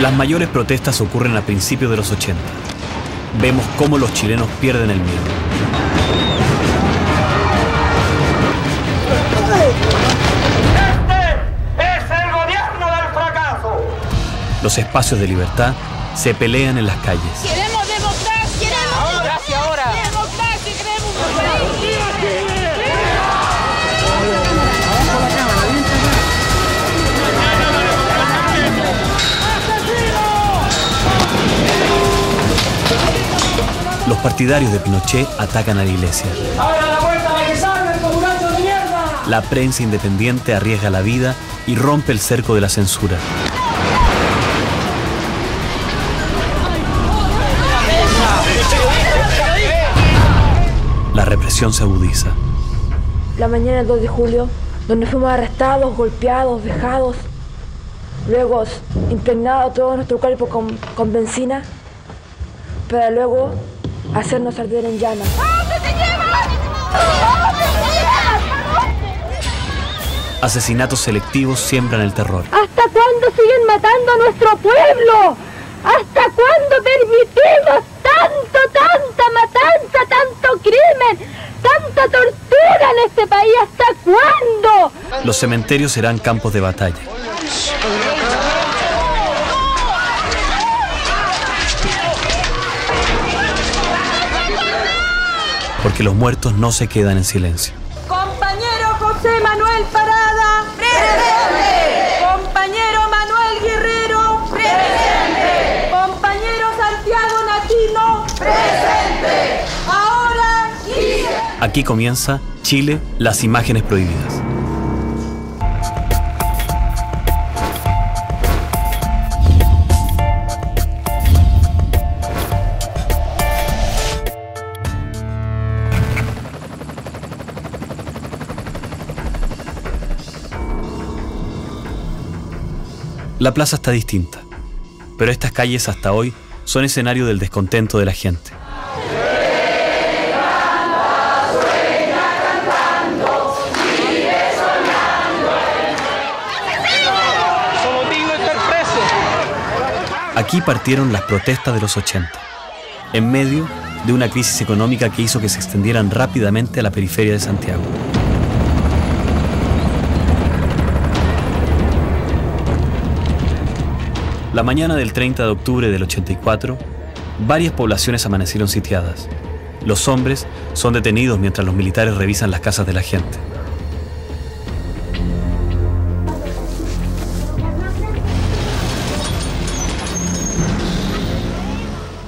Las mayores protestas ocurren a principios de los 80. Vemos cómo los chilenos pierden el miedo. ¡Este es el gobierno del fracaso! Los espacios de libertad se pelean en las calles. ¡Queremos democracia! ¡Queremos democracia ahora! ¡Democracia! ¡Queremos un país! Los partidarios de Pinochet atacan a la iglesia. ¡Abra la puerta para que salga el comulacho de mierda! La prensa independiente arriesga la vida y rompe el cerco de la censura. La represión se agudiza. La mañana del 2 de julio, donde fuimos arrestados, golpeados, vejados, luego impregnado todo nuestro cuerpo con benzina, para luego hacernos arder en llamas. Asesinatos selectivos siembran el terror. ¿Hasta cuándo siguen matando a nuestro pueblo? ¿Hasta cuándo permitimos tanta matanza, tanto crimen, tanta tortura en este país? ¿Hasta cuándo? Los cementerios serán campos de batalla. Porque los muertos no se quedan en silencio. Compañero José Manuel Parada. ¡Presente! Compañero Manuel Guerrero. ¡Presente! Compañero Santiago Natino. ¡Presente! Ahora sí. Aquí comienza Chile, las imágenes prohibidas. La plaza está distinta, pero estas calles hasta hoy son escenario del descontento de la gente. Aquí partieron las protestas de los 80, en medio de una crisis económica que hizo que se extendieran rápidamente a la periferia de Santiago. La mañana del 30 de octubre del 84, varias poblaciones amanecieron sitiadas. Los hombres son detenidos mientras los militares revisan las casas de la gente.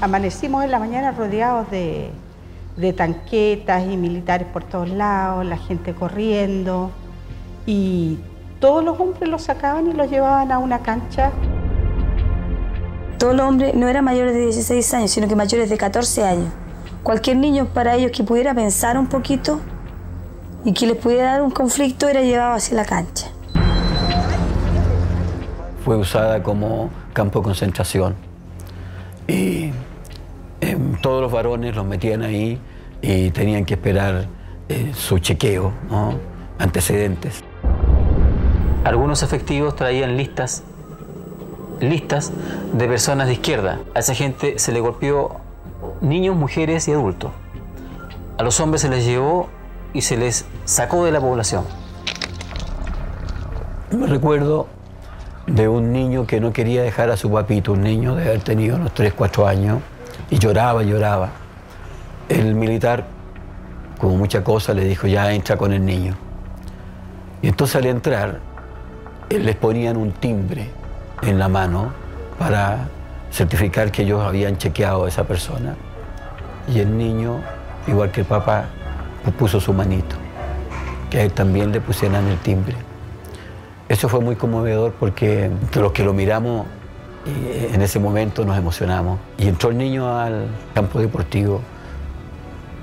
Amanecimos en la mañana rodeados de tanquetas y militares por todos lados, la gente corriendo, y todos los hombres los sacaban y los llevaban a una cancha. Todos los hombres no eran mayores de 16 años, sino que mayores de 14 años. Cualquier niño para ellos que pudiera pensar un poquito y que les pudiera dar un conflicto era llevado hacia la cancha. Fue usada como campo de concentración y todos los varones los metían ahí y tenían que esperar su chequeo, ¿no? Antecedentes. Algunos efectivos traían listas de personas de izquierda. A esa gente se le golpeó niños, mujeres y adultos. A los hombres se les llevó y se les sacó de la población. Me recuerdo de un niño que no quería dejar a su papito, un niño de haber tenido unos 3, 4 años, y lloraba. El militar, como mucha cosa, le dijo: ya entra con el niño. Y entonces al entrar, les ponían un timbre en la mano para certificar que ellos habían chequeado a esa persona. Y el niño, igual que el papá, puso su manito, que a él también le pusieran el timbre. Eso fue muy conmovedor porque los que lo miramos en ese momento nos emocionamos. Y entró el niño al campo deportivo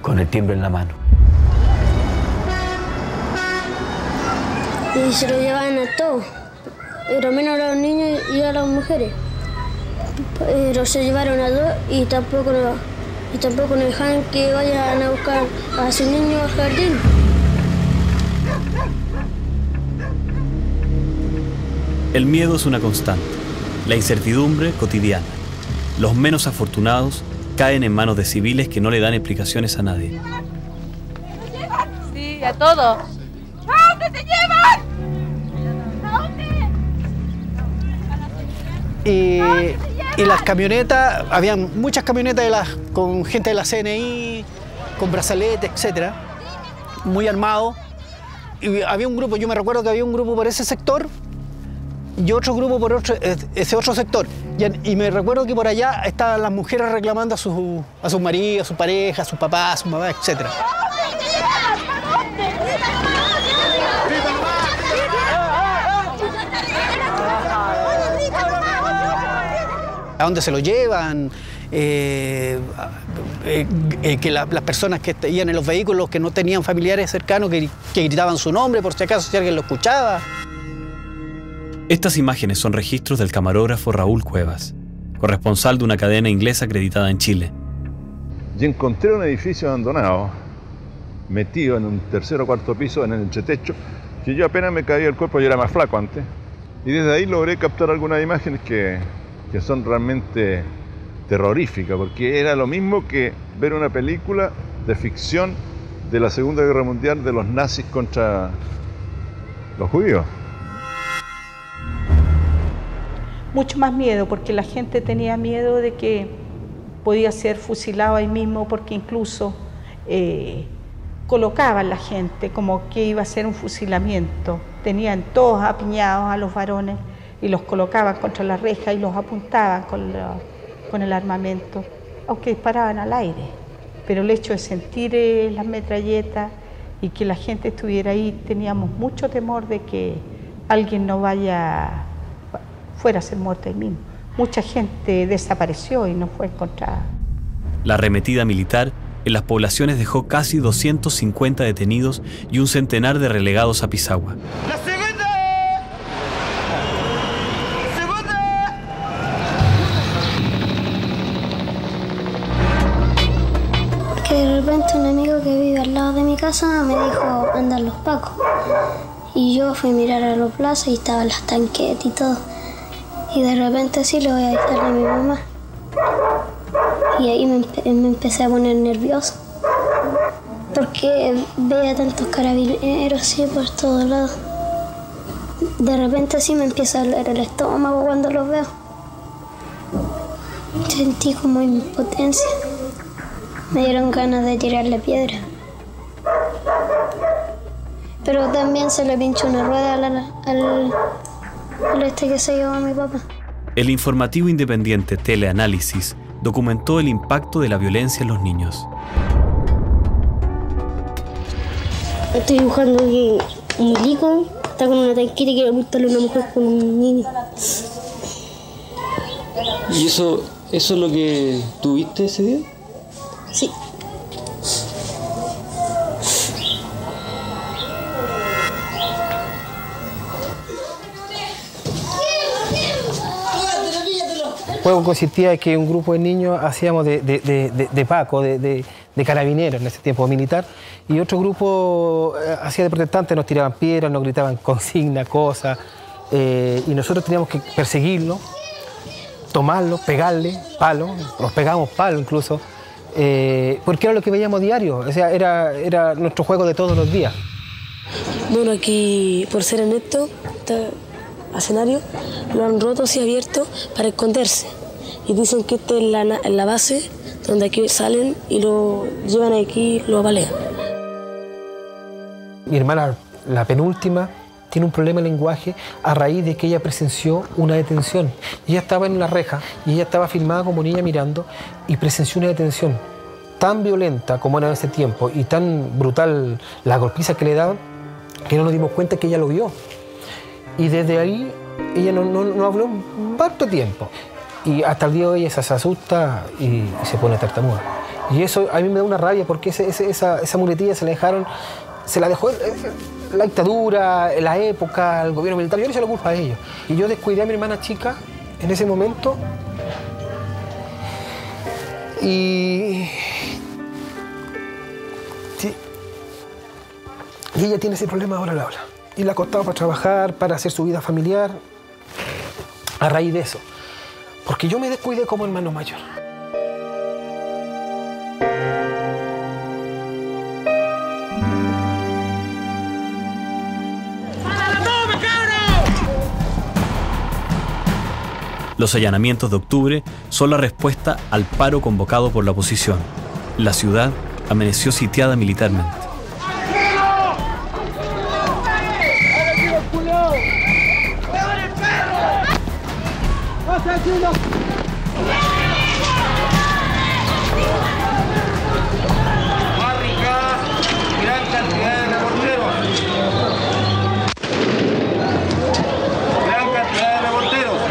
con el timbre en la mano. Y se lo llevaban a todos, pero menos a los niños y a las mujeres. Pero se llevaron a dos y tampoco no dejan que vayan a buscar a sus niños al jardín. El miedo es una constante, La incertidumbre cotidiana. Los menos afortunados caen en manos de civiles que no le dan explicaciones a nadie. Sí, a todos. ¿A dónde te llevan? ¿A dónde? Y las camionetas, habían muchas camionetas con gente de la CNI, con brazaletes, etcétera, muy armados. Y había un grupo, yo me recuerdo que había un grupo por ese sector y otro grupo por ese otro sector. Y me recuerdo que por allá estaban las mujeres reclamando a sus maridos, a sus parejas, a sus papás, a sus mamás, etcétera. ¿A dónde se lo llevan? Que las personas que iban en los vehículos que no tenían familiares cercanos que gritaban su nombre por si acaso si alguien lo escuchaba. Estas imágenes son registros del camarógrafo Raúl Cuevas, corresponsal de una cadena inglesa acreditada en Chile. Y encontré un edificio abandonado, metido en un tercer o cuarto piso en el entretecho, que yo apenas me caía el cuerpo, yo era más flaco antes, y desde ahí logré captar algunas imágenes que son realmente terroríficas, porque era lo mismo que ver una película de ficción de la Segunda Guerra Mundial de los nazis contra los judíos. Mucho más miedo, porque la gente tenía miedo de que podía ser fusilado ahí mismo, porque incluso colocaban la gente como que iba a ser un fusilamiento. Tenían todos apiñados a los varones y los colocaban contra la reja y los apuntaban con el armamento, aunque disparaban al aire. Pero el hecho de sentir las metralletas y que la gente estuviera ahí, teníamos mucho temor de que alguien fuera a ser muerto ahí mismo. Mucha gente desapareció y no fue encontrada. La arremetida militar en las poblaciones dejó casi 250 detenidos y un centenar de relegados a Pisagua. ¡La segunda! Que de repente un amigo que vive al lado de mi casa me dijo, andan los pacos. Y yo fui a mirar a la plaza y estaban las tanquetas y todo. Y de repente así le voy a avisar a mi mamá. Y ahí me empecé a poner nervioso. Porque veía tantos carabineros así por todos lados. De repente así me empieza a doler el estómago cuando los veo. Sentí como impotencia. Me dieron ganas de tirarle piedra. Pero también se le pinchó una rueda al que se llevó a mi papá. El informativo independiente Teleanálisis documentó el impacto de la violencia en los niños. Estoy dibujando que un milico está con una tanquita y quiere apuntarle a una mujer con un niño. ¿Y eso es lo que tuviste ese día? Sí. El juego consistía en que un grupo de niños hacíamos de Paco, de carabineros en ese tiempo militar, y otro grupo hacía de protestantes, nos tiraban piedras, nos gritaban consignas, cosas, y nosotros teníamos que perseguirlos, tomarlos, pegarles, palos, los pegábamos palos incluso, porque era lo que veíamos diario, o sea, era nuestro juego de todos los días. Bueno, aquí, por ser honesto, este escenario lo han roto y abierto para esconderse. Y dicen que esta es la base donde aquí salen y lo llevan aquí y lo apalean. Mi hermana, la penúltima, tiene un problema de lenguaje a raíz de que ella presenció una detención. Ella estaba en la reja y ella estaba filmada como niña mirando y presenció una detención tan violenta como era en ese tiempo y tan brutal la golpiza que le daban que no nos dimos cuenta que ella lo vio. Y desde ahí ella no habló un harto tiempo. Y hasta el día de hoy ella se asusta y se pone tartamuda. Y eso a mí me da una rabia porque esa muletilla se la dejó la dictadura, la época, el gobierno militar. Yo le echo la culpa a ellos. Y yo descuidé a mi hermana chica en ese momento. Y ella tiene ese problema ahora, Laura. Y le ha costado para trabajar, para hacer su vida familiar, a raíz de eso. porque yo me descuidé como hermano mayor. Los allanamientos de octubre son la respuesta al paro convocado por la oposición. La ciudad amaneció sitiada militarmente. Gran cantidad de reporteros. Gran cantidad de reporteros.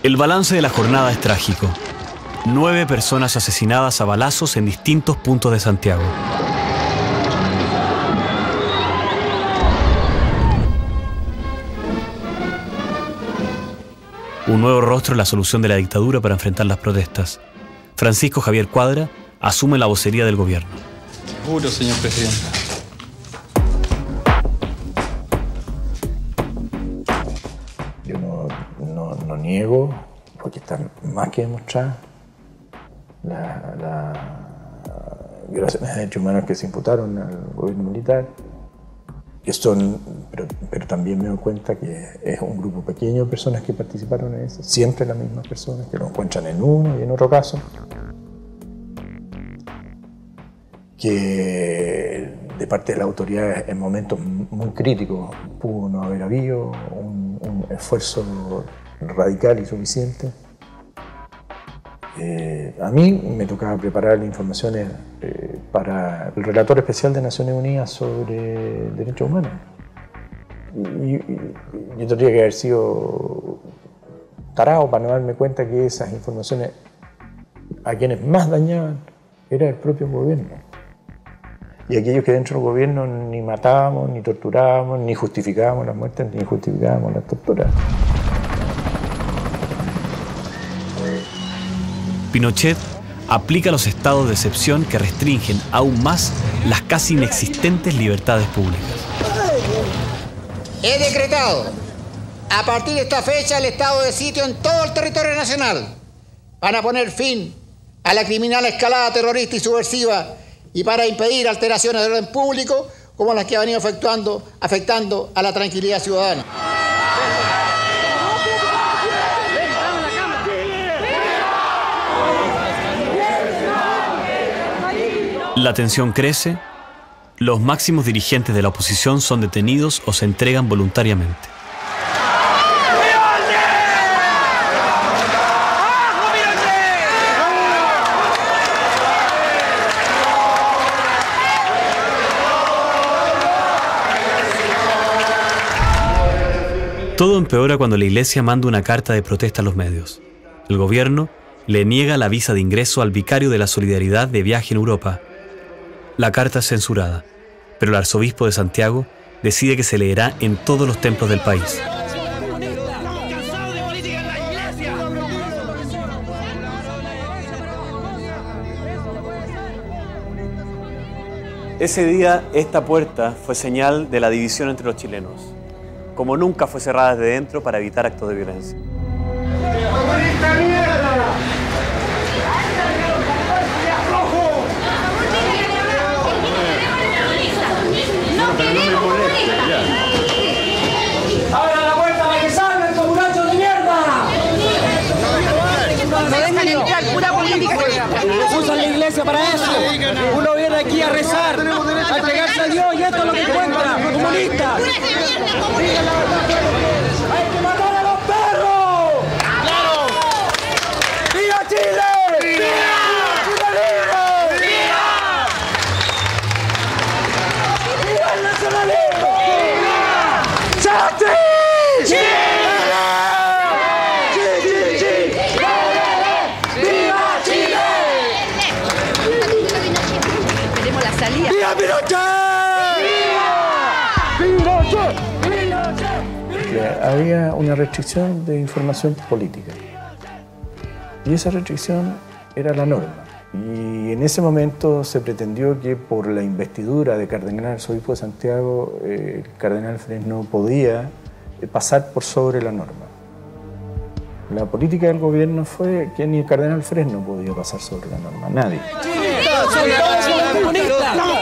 El balance de la jornada es trágico. 9 personas asesinadas a balazos en distintos puntos de Santiago. Un nuevo rostro en la solución de la dictadura para enfrentar las protestas. Francisco Javier Cuadra asume la vocería del gobierno. Juro, señor presidente. Yo no niego, porque está más que demostrada, las violaciones de derechos humanos que se imputaron al gobierno militar, que son, pero también me doy cuenta que es un grupo pequeño de personas que participaron en eso, siempre las mismas personas, que lo encuentran en uno y en otro caso, que de parte de las autoridades en momentos muy críticos pudo no haber habido un esfuerzo radical y suficiente. A mí me tocaba preparar informaciones para el relator especial de Naciones Unidas sobre derechos humanos. Y yo tendría que haber sido tarado para no darme cuenta que esas informaciones a quienes más dañaban era el propio gobierno. Y aquellos que dentro del gobierno ni matábamos, ni torturábamos, ni justificábamos las muertes, ni justificábamos las torturas. Pinochet aplica los estados de excepción que restringen aún más las casi inexistentes libertades públicas. He decretado a partir de esta fecha el estado de sitio en todo el territorio nacional para poner fin a la criminal escalada terrorista y subversiva y para impedir alteraciones del orden público como las que ha venido afectando a la tranquilidad ciudadana. La tensión crece, los máximos dirigentes de la oposición son detenidos o se entregan voluntariamente. Todo empeora cuando la Iglesia manda una carta de protesta a los medios. El gobierno le niega la visa de ingreso al vicario de la Solidaridad de viaje en Europa. La carta es censurada, pero el arzobispo de Santiago decide que se leerá en todos los templos del país. Ese día, esta puerta fue señal de la división entre los chilenos, como nunca fue cerrada desde dentro para evitar actos de violencia. ¡Abra la puerta para que salgan, comunachos de mierda! No dejan entrar pura política. Usan la iglesia para eso. Uno viene aquí a rezar, a entregarse a Dios y esto es lo que encuentra, comunistas. ¡Hay que matar a los perros! ¡Claro! ¡Viva Chile! ¡Viva! ¡Chile libre! ¡Viva! ¡Viva el nacionalismo! ¡Viva! ¡Chate! ¡Chile! ¡Viva Pinochet! ¡Viva! ¡Pinochet! Que había una restricción de información política. Y esa restricción era la norma. Y en ese momento se pretendió que por la investidura de cardenal arzobispo de Santiago, el cardenal Fresno podía pasar por sobre la norma. La política del gobierno fue que ni el cardenal Fresno podía pasar sobre la norma, nadie. ¡Estamos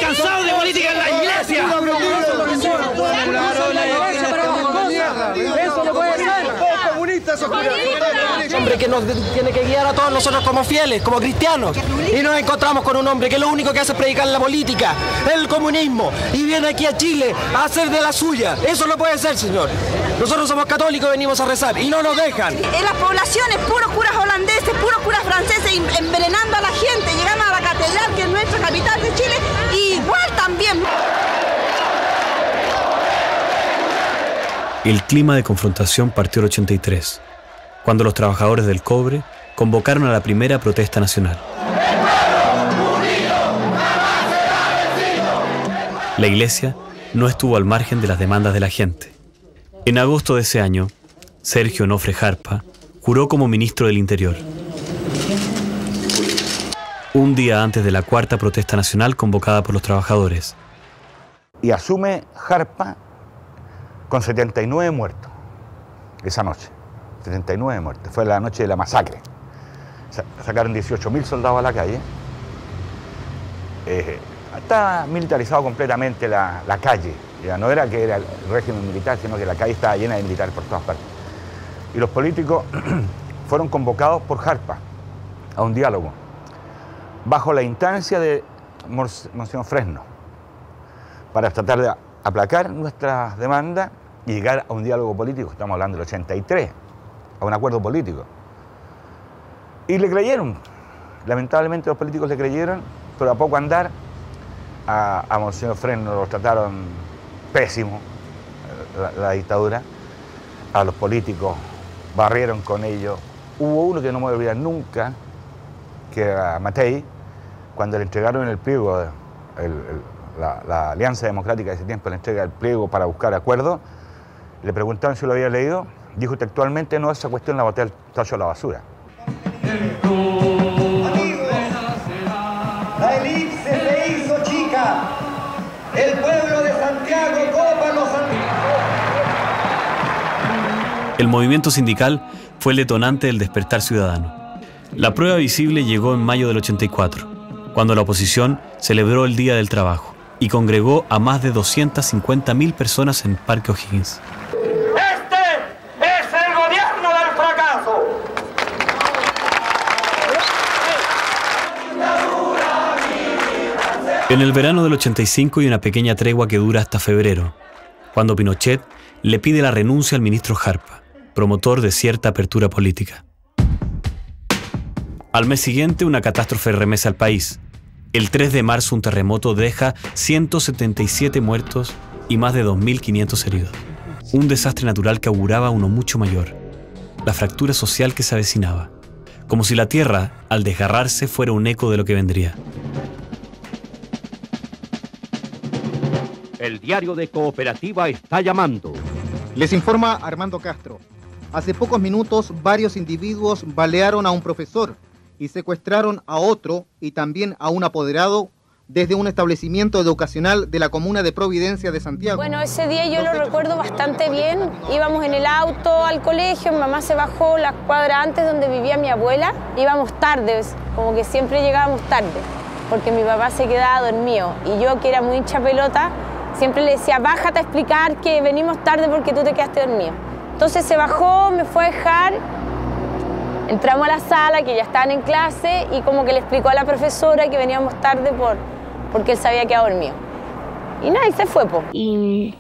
cansados de política en la iglesia! ¡Eso no puede ser! Hombre que nos tiene que guiar a todos nosotros como fieles, como cristianos. Y nos encontramos con un hombre que lo único que hace es predicar la política, el comunismo, y viene aquí a Chile a hacer de la suya. Eso no puede ser, señor. Nosotros somos católicos, venimos a rezar y no nos dejan. En las poblaciones, puros curas holandeses, puros curas franceses envenenando a la gente. Llegamos a la catedral, que es nuestra capital de Chile, y igual también. El clima de confrontación partió el 83, cuando los trabajadores del cobre convocaron a la primera protesta nacional. La iglesia no estuvo al margen de las demandas de la gente. En agosto de ese año, Sergio Onofre Jarpa juró como ministro del Interior. Un día antes de la cuarta protesta nacional convocada por los trabajadores. Y asume Jarpa con 79 muertos esa noche. 79 muertos. Fue la noche de la masacre. Sacaron 18.000 soldados a la calle. Está militarizado completamente la calle. Ya no era que era el régimen militar, sino que la calle estaba llena de militares por todas partes. Y los políticos fueron convocados por Jarpa a un diálogo, bajo la instancia de Monseñor Fresno, para tratar de aplacar nuestras demandas y llegar a un diálogo político. Estamos hablando del 83, a un acuerdo político. Y le creyeron. Lamentablemente los políticos le creyeron, pero a poco andar a Monseñor Fresno lo trataron pésimo, la dictadura. A los políticos barrieron con ellos. Hubo uno que no me voy a olvidar nunca, que era Matei, cuando le entregaron el pliego, la Alianza Democrática de ese tiempo le entrega el pliego para buscar acuerdos, le preguntaron si lo había leído, dijo textualmente: no, esa cuestión la boté al tacho de la basura. La elipse se hizo chica. El pueblo de Santiago copa los El movimiento sindical fue el detonante del despertar ciudadano. La prueba visible llegó en mayo del 84, cuando la oposición celebró el Día del Trabajo y congregó a más de 250.000 personas en Parque O'Higgins. ¡Este es el gobierno del fracaso! En el verano del 85 hay una pequeña tregua que dura hasta febrero, cuando Pinochet le pide la renuncia al ministro Jarpa, promotor de cierta apertura política. Al mes siguiente, una catástrofe remece al país. El 3 de marzo, un terremoto deja 177 muertos y más de 2.500 heridos. Un desastre natural que auguraba uno mucho mayor: la fractura social que se avecinaba, como si la tierra, al desgarrarse, fuera un eco de lo que vendría. El diario de Cooperativa está llamando. Les informa Armando Castro. Hace pocos minutos, varios individuos balearon a un profesor y secuestraron a otro y también a un apoderado desde un establecimiento educacional de la comuna de Providencia de Santiago. Bueno, ese día yo lo recuerdo bastante bien. Íbamos en el auto al colegio, mi mamá se bajó la cuadra antes donde vivía mi abuela. Íbamos tarde, como que siempre llegábamos tarde, porque mi papá se quedaba dormido. Y yo, que era muy hincha pelota, siempre le decía: bájate a explicar que venimos tarde porque tú te quedaste dormido. Entonces se bajó, me fue a dejar, entramos a la sala, que ya estaban en clase, y como que le explicó a la profesora que veníamos tarde porque él se había quedado dormido. Y nada, y se fue, po. Y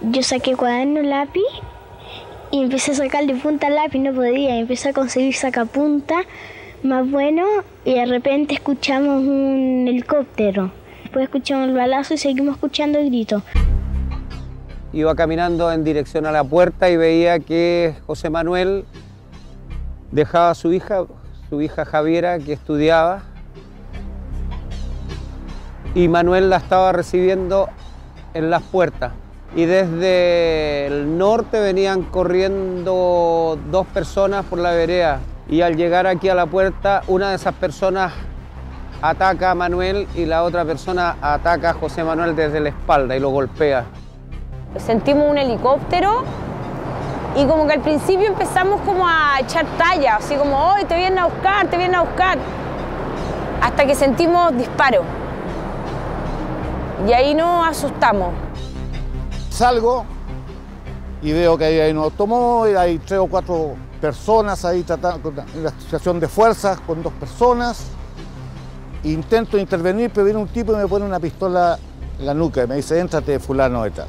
yo saqué cuaderno, lápiz, y empecé a sacarle punta al lápiz, no podía, empecé a conseguir sacapunta más bueno, y de repente escuchamos un helicóptero. Después escuchamos el balazo y seguimos escuchando el grito. Iba caminando en dirección a la puerta y veía que José Manuel dejaba a su hija Javiera, que estudiaba, y Manuel la estaba recibiendo en las puertas. y desde el norte venían corriendo 2 personas por la vereda. Y al llegar aquí a la puerta, una de esas personas ataca a Manuel y la otra persona ataca a José Manuel desde la espalda y lo golpea. Sentimos un helicóptero y como que al principio empezamos como a echar talla, así como, ¡oh, te vienen a buscar, te vienen a buscar! Hasta que sentimos disparos. Y ahí nos asustamos. Salgo y veo que hay un automóvil, hay 3 o 4 personas ahí tratando, en la situación de fuerzas con 2 personas. Intento intervenir, pero viene un tipo y me pone una pistola en la nuca y me dice, éntrate, fulano de tal.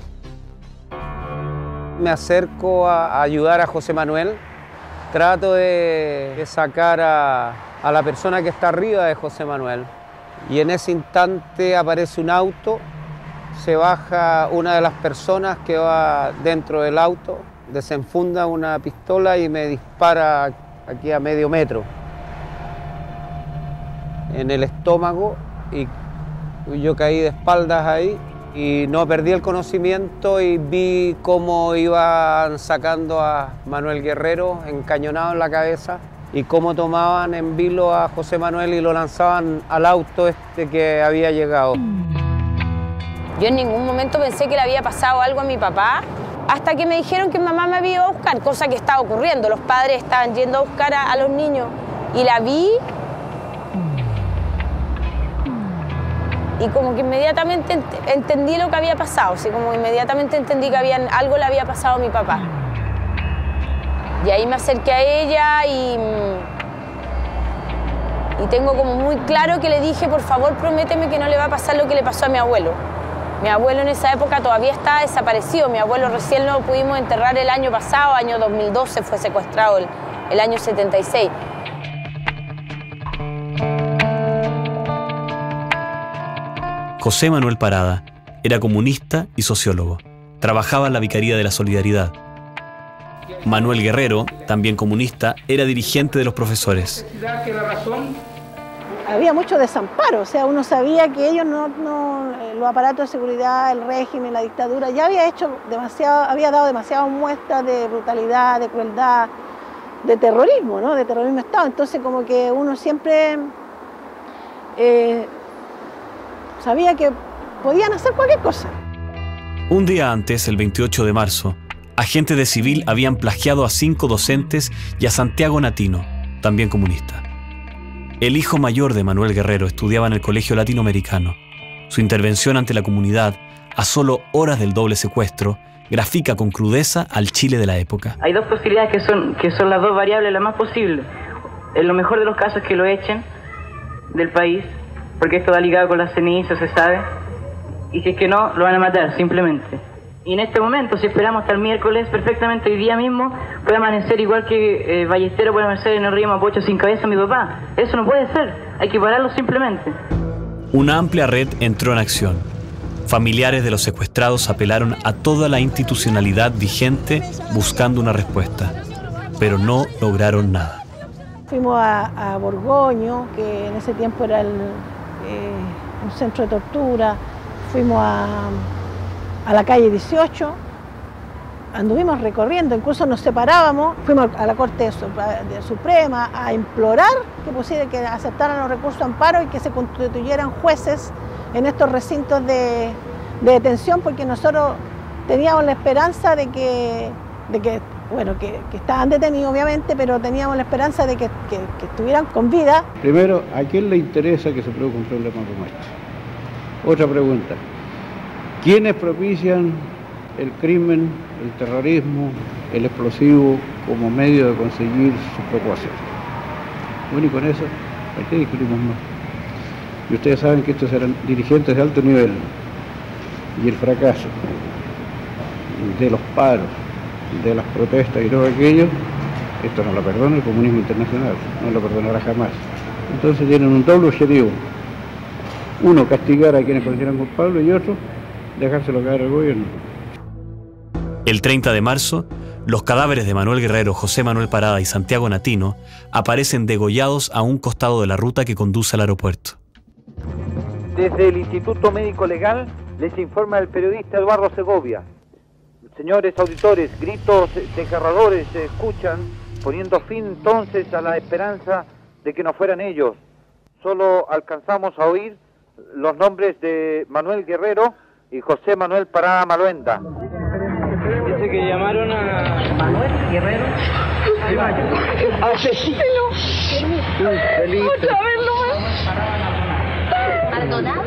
Me acerco a ayudar a José Manuel, trato de sacar a la persona que está arriba de José Manuel y en ese instante aparece un auto, se baja una de las personas que va dentro del auto, desenfunda una pistola y me dispara aquí a medio metro en el estómago y yo caí de espaldas ahí y no perdí el conocimiento y vi cómo iban sacando a Manuel Guerrero encañonado en la cabeza y cómo tomaban en vilo a José Manuel y lo lanzaban al auto que había llegado. Yo en ningún momento pensé que le había pasado algo a mi papá, hasta que me dijeron que mamá me había ido a buscar, cosa que estaba ocurriendo. Los padres estaban yendo a buscar a los niños y la vi y como que inmediatamente entendí lo que había pasado, así como inmediatamente entendí que algo le había pasado a mi papá. Y ahí me acerqué a ella y tengo como muy claro que le dije, por favor, prométeme que no le va a pasar lo que le pasó a mi abuelo. Mi abuelo en esa época todavía estaba desaparecido, mi abuelo recién lo pudimos enterrar el año pasado, año 2012, fue secuestrado el año 76. José Manuel Parada era comunista y sociólogo. Trabajaba en la Vicaría de la Solidaridad. Manuel Guerrero, también comunista, era dirigente de los profesores. Había mucho desamparo, o sea, uno sabía que ellos los aparatos de seguridad, el régimen, la dictadura, ya había dado demasiadas muestras de brutalidad, de crueldad, de terrorismo, ¿no? De terrorismo de Estado. Entonces, como que uno siempre sabía que podían hacer cualquier cosa. Un día antes, el 28 de marzo, agentes de civil habían plagiado a 5 docentes y a Santiago Natino, también comunista. El hijo mayor de Manuel Guerrero estudiaba en el Colegio Latinoamericano. Su intervención ante la comunidad, a solo horas del doble secuestro, grafica con crudeza al Chile de la época. Hay 2 posibilidades que son las 2 variables las más posibles. En lo mejor de los casos que lo echen del país, porque esto va ligado con las cenizas, se sabe, y si es que no, lo van a matar, simplemente. Y en este momento, si esperamos hasta el miércoles, perfectamente hoy día mismo puede amanecer igual que Ballestero puede amanecer en el río Mapocho sin cabeza mi papá. Eso no puede ser, hay que pararlo simplemente. Una amplia red entró en acción. Familiares de los secuestrados apelaron a toda la institucionalidad vigente buscando una respuesta, pero no lograron nada. Fuimos a Borgoño, que en ese tiempo era un centro de tortura, fuimos a la calle 18, anduvimos recorriendo, incluso nos separábamos, fuimos a la Corte Suprema a implorar que aceptaran los recursos de amparo y que se constituyeran jueces en estos recintos de detención, porque nosotros teníamos la esperanza de que estaban detenidos obviamente, pero teníamos la esperanza de que estuvieran con vida. Primero, ¿a quién le interesa que se produzca un problema como este? Otra pregunta. ¿Quiénes propician el crimen, el terrorismo, el explosivo como medio de conseguir sus propósitos? Bueno, y con eso, ¿para qué discutimos más? Y ustedes saben que estos eran dirigentes de alto nivel. Y el fracaso de los paros, de las protestas y todo aquello, esto no lo perdona el comunismo internacional, no lo perdonará jamás. Entonces tienen un doble objetivo. Uno, castigar a quienes consideran culpables, y otro, dejárselo caer al gobierno. El 30 de marzo, los cadáveres de Manuel Guerrero, José Manuel Parada y Santiago Natino aparecen degollados a un costado de la ruta que conduce al aeropuerto. Desde el Instituto Médico Legal les informa el periodista Eduardo Segovia. Señores auditores, gritos desgarradores se escuchan, poniendo fin entonces a la esperanza de que no fueran ellos. Solo alcanzamos a oír los nombres de Manuel Guerrero y José Manuel Parada Maluenda. Dice que llamaron a Manuel Guerrero. ¡Asesino! Otra vez ¿Maldonado?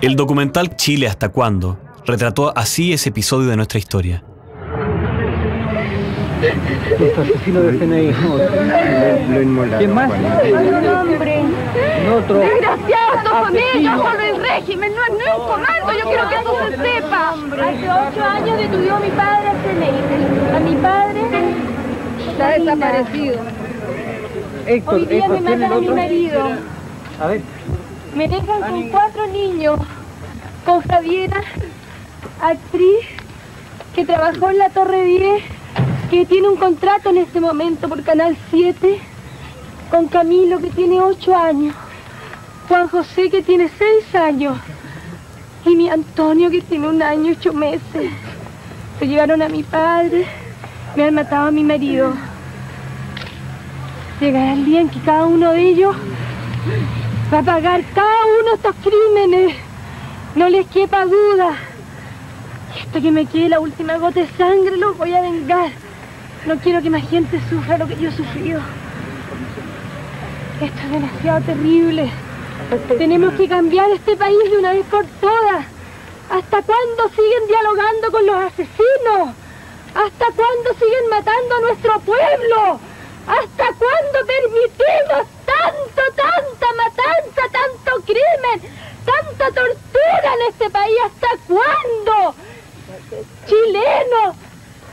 El documental Chile ¿Hasta cuándo? Retrató así ese episodio de nuestra historia. Los asesinos de CNI. Lo inmolaron. ¿Quién más? Hay un hombre. Otro. Desgraciados, estos son ellos, solo el régimen, no es un comando, yo quiero que eso se sepa. Hace 8 años detuvieron a mi padre al CNI. A mi padre está desaparecido. Hoy día me matan a mi marido. A ver. Me dejan con 4 niños. Con Javiera, actriz que trabajó en la Torre 10, que tiene un contrato en este momento por Canal 7, con Camilo, que tiene 8 años, Juan José, que tiene 6 años, y mi Antonio, que tiene 1 año y 8 meses. Se llevaron a mi padre, me han matado a mi marido. Llegará el día en que cada uno de ellos va a pagar cada uno de estos crímenes. No les quepa duda. Hasta que me quede la última gota de sangre, los voy a vengar. No quiero que más gente sufra lo que yo he sufrido. Esto es demasiado terrible. Tenemos que cambiar este país de una vez por todas. ¿Hasta cuándo siguen dialogando con los asesinos? ¿Hasta cuándo siguen matando a nuestro pueblo? ¿Hasta cuándo permitimos tanta matanza, tanto crimen, tanta tortura en este país? ¿Hasta cuándo? Chilenos,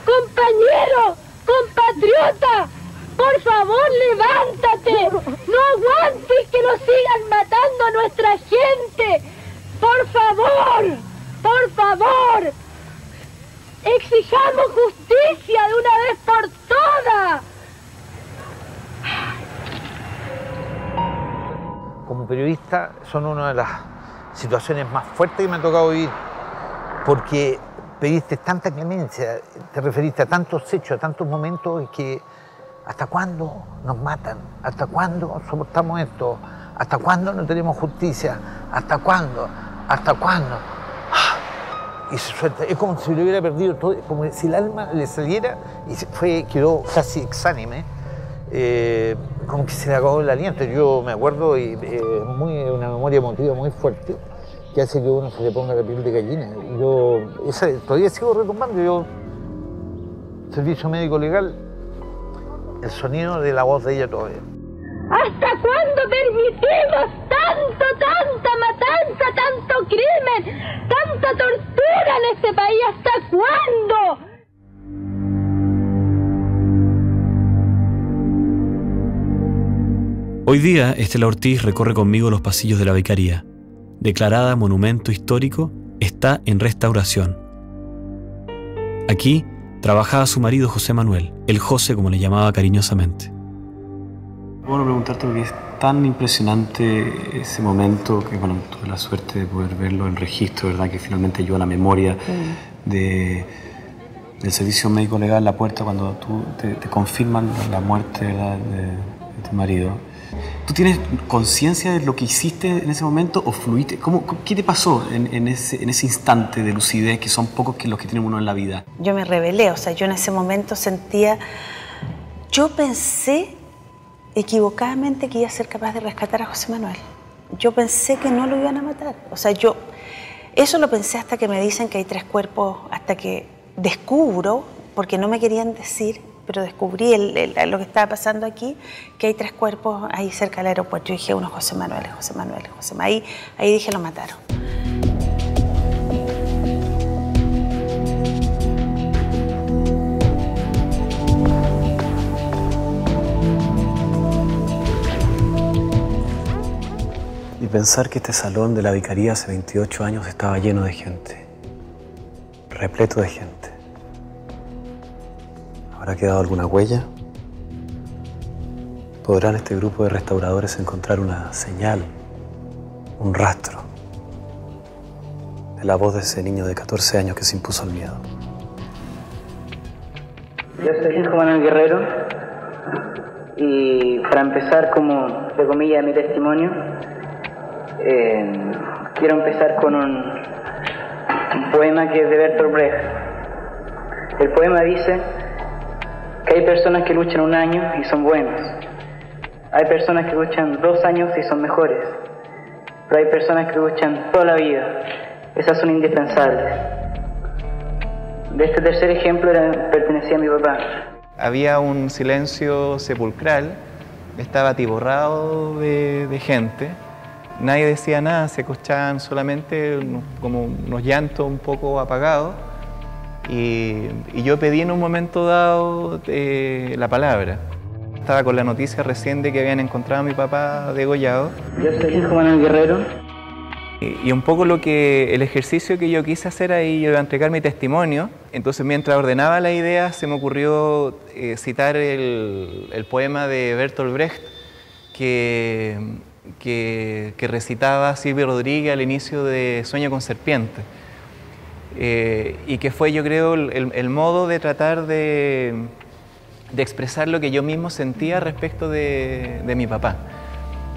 compañeros, compatriotas, por favor, levántate. No aguantes que nos sigan matando a nuestra gente. Por favor, por favor. Exijamos justicia de una vez por todas. Como periodista son una de las situaciones más fuertes que me ha tocado vivir, porque pediste tanta clemencia, te referiste a tantos hechos, a tantos momentos, que ¿hasta cuándo nos matan? ¿Hasta cuándo soportamos esto? ¿Hasta cuándo no tenemos justicia? ¿Hasta cuándo? ¿Hasta cuándo? Y se suelta. Es como si lo hubiera perdido todo, como si el alma le saliera y quedó casi exánime. Como que se le acabó el aliento. Yo me acuerdo, y una memoria emotiva muy fuerte, que hace que uno se le ponga la piel de gallina. Todavía sigo retumbando. Yo, servicio médico legal, el sonido de la voz de ella todavía. ¿Hasta cuándo permitimos tanta matanza, tanto crimen, tanta tortura en este país? ¿Hasta cuándo? Hoy día, Estela Ortiz recorre conmigo los pasillos de la Vicaría. Declarada monumento histórico, está en restauración. Aquí trabajaba su marido José Manuel, el José como le llamaba cariñosamente. Bueno, preguntarte porque es tan impresionante ese momento que, bueno, tuve la suerte de poder verlo en registro, ¿verdad? Que finalmente llegó a la memoria del servicio médico legal en la puerta cuando te confirman la muerte, ¿verdad? de tu marido. ¿Tú tienes conciencia de lo que hiciste en ese momento o fluiste? ¿Qué te pasó en ese instante de lucidez que son pocos los que tiene uno en la vida? Yo me rebelé, o sea, yo en ese momento sentía... Yo pensé equivocadamente que iba a ser capaz de rescatar a José Manuel. Yo pensé que no lo iban a matar. O sea, eso lo pensé hasta que me dicen que hay 3 cuerpos, hasta que descubro, porque no me querían decir, pero descubrí lo que estaba pasando aquí, que hay 3 cuerpos ahí cerca del aeropuerto. Yo dije, uno José Manuel, José Manuel, José Manuel. Ahí dije, lo mataron. Y pensar que este salón de la Vicaría hace 28 años estaba lleno de gente, repleto de gente. ¿Habrá quedado alguna huella? ¿Podrán este grupo de restauradores encontrar una señal, un rastro de la voz de ese niño de 14 años que se impuso al miedo? Yo soy Juan Manuel Guerrero y para empezar como, de comillas, mi testimonio, quiero empezar con un poema que es de Bertolt Brecht. El poema dice que hay personas que luchan 1 año y son buenas. Hay personas que luchan 2 años y son mejores. Pero hay personas que luchan toda la vida. Esas son indispensables. De este tercer ejemplo pertenecía a mi papá. Había un silencio sepulcral, estaba atiborrado de gente. Nadie decía nada, se escuchaban solamente como unos llantos un poco apagados. Y yo pedí en un momento dado la palabra. Estaba con la noticia recién de que habían encontrado a mi papá degollado. Yo soy Juan Manuel Guerrero. Y un poco el ejercicio que yo quise hacer ahí, yo iba a entregar mi testimonio. Entonces, mientras ordenaba la idea, se me ocurrió citar el poema de Bertolt Brecht que recitaba Silvio Rodríguez al inicio de Sueño con serpiente. Y que fue, yo creo, el modo de tratar de expresar lo que yo mismo sentía respecto de mi papá.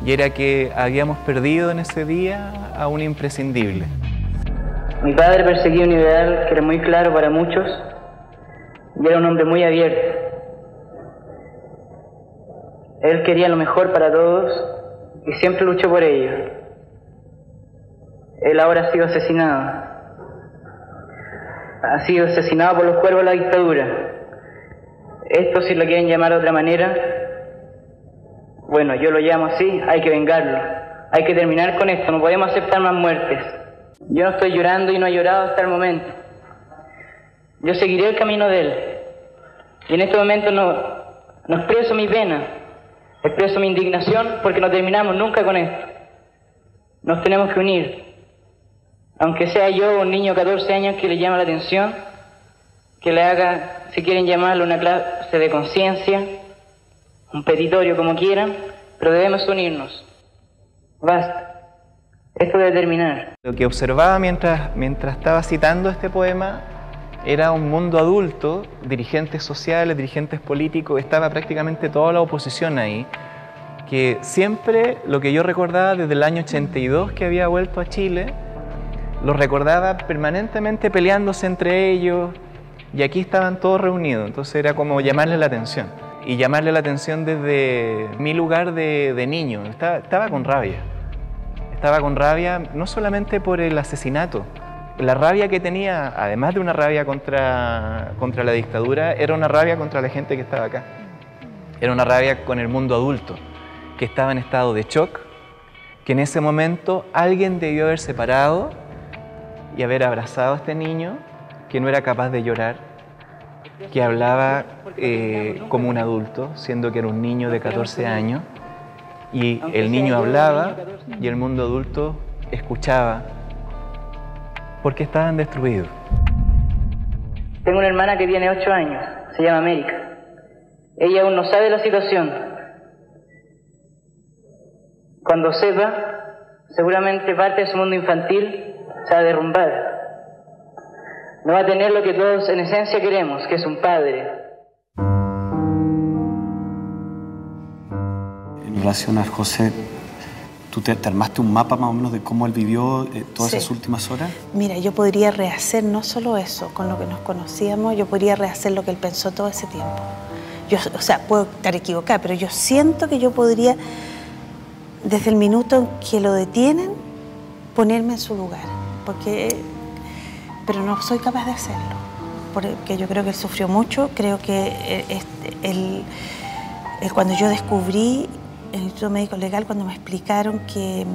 Y era que habíamos perdido en ese día a un imprescindible. Mi padre perseguía un ideal que era muy claro para muchos y era un hombre muy abierto. Él quería lo mejor para todos y siempre luchó por ello. Él ahora ha sido asesinado. Ha sido asesinado por los cuervos de la dictadura. Esto, si lo quieren llamar de otra manera, bueno, yo lo llamo así, hay que vengarlo. Hay que terminar con esto, no podemos aceptar más muertes. Yo no estoy llorando y no he llorado hasta el momento. Yo seguiré el camino de él. Y en este momento no expreso mi pena, expreso mi indignación porque no terminamos nunca con esto. Nos tenemos que unir. Aunque sea yo un niño de 14 años que le llama la atención, que le haga, si quieren llamarlo, una clase de conciencia, un petitorio, como quieran, pero debemos unirnos. Basta. Esto debe terminar. Lo que observaba mientras estaba citando este poema era un mundo adulto, dirigentes sociales, dirigentes políticos, estaba prácticamente toda la oposición ahí, que siempre lo que yo recordaba desde el año 82 que había vuelto a Chile, los recordaba permanentemente peleándose entre ellos, y aquí estaban todos reunidos, entonces era como llamarle la atención. Y llamarle la atención desde mi lugar de niño. Estaba con rabia. Estaba con rabia no solamente por el asesinato. La rabia que tenía, además de una rabia contra la dictadura, era una rabia contra la gente que estaba acá. Era una rabia con el mundo adulto, que estaba en estado de shock, que en ese momento alguien debió haber separado y haber abrazado a este niño, que no era capaz de llorar, que hablaba como un adulto, siendo que era un niño de 14 años, y el niño hablaba y el mundo adulto escuchaba, porque estaban destruidos. Tengo una hermana que tiene 8 años, se llama América. Ella aún no sabe la situación. Cuando sepa, seguramente parte de su mundo infantil se va a derrumbar. No va a tener lo que todos en esencia queremos, que es un padre. En relación a José, ¿tú te armaste un mapa más o menos de cómo él vivió todas esas últimas horas? Mira, yo podría rehacer no solo eso, con lo que nos conocíamos, yo podría rehacer lo que él pensó todo ese tiempo. O sea, puedo estar equivocada, pero yo siento que yo podría, desde el minuto en que lo detienen, ponerme en su lugar. Pero no soy capaz de hacerlo, porque yo creo que él sufrió mucho. Creo que cuando yo descubrí en el Instituto Médico Legal, cuando me explicaron que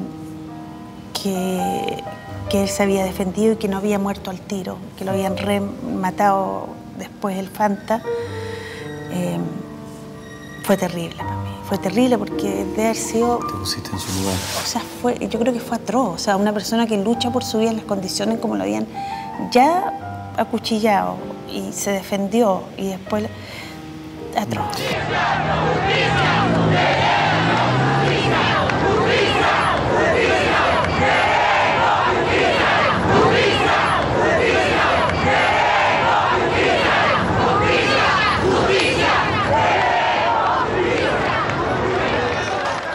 él se había defendido y que no había muerto al tiro, que lo habían rematado después el Fanta, fue terrible para mí. Fue terrible porque de haber sido... Te pusiste en su lugar. O sea, yo creo que fue atroz. O sea, una persona que lucha por su vida en las condiciones como lo habían ya acuchillado y se defendió y después... atroz.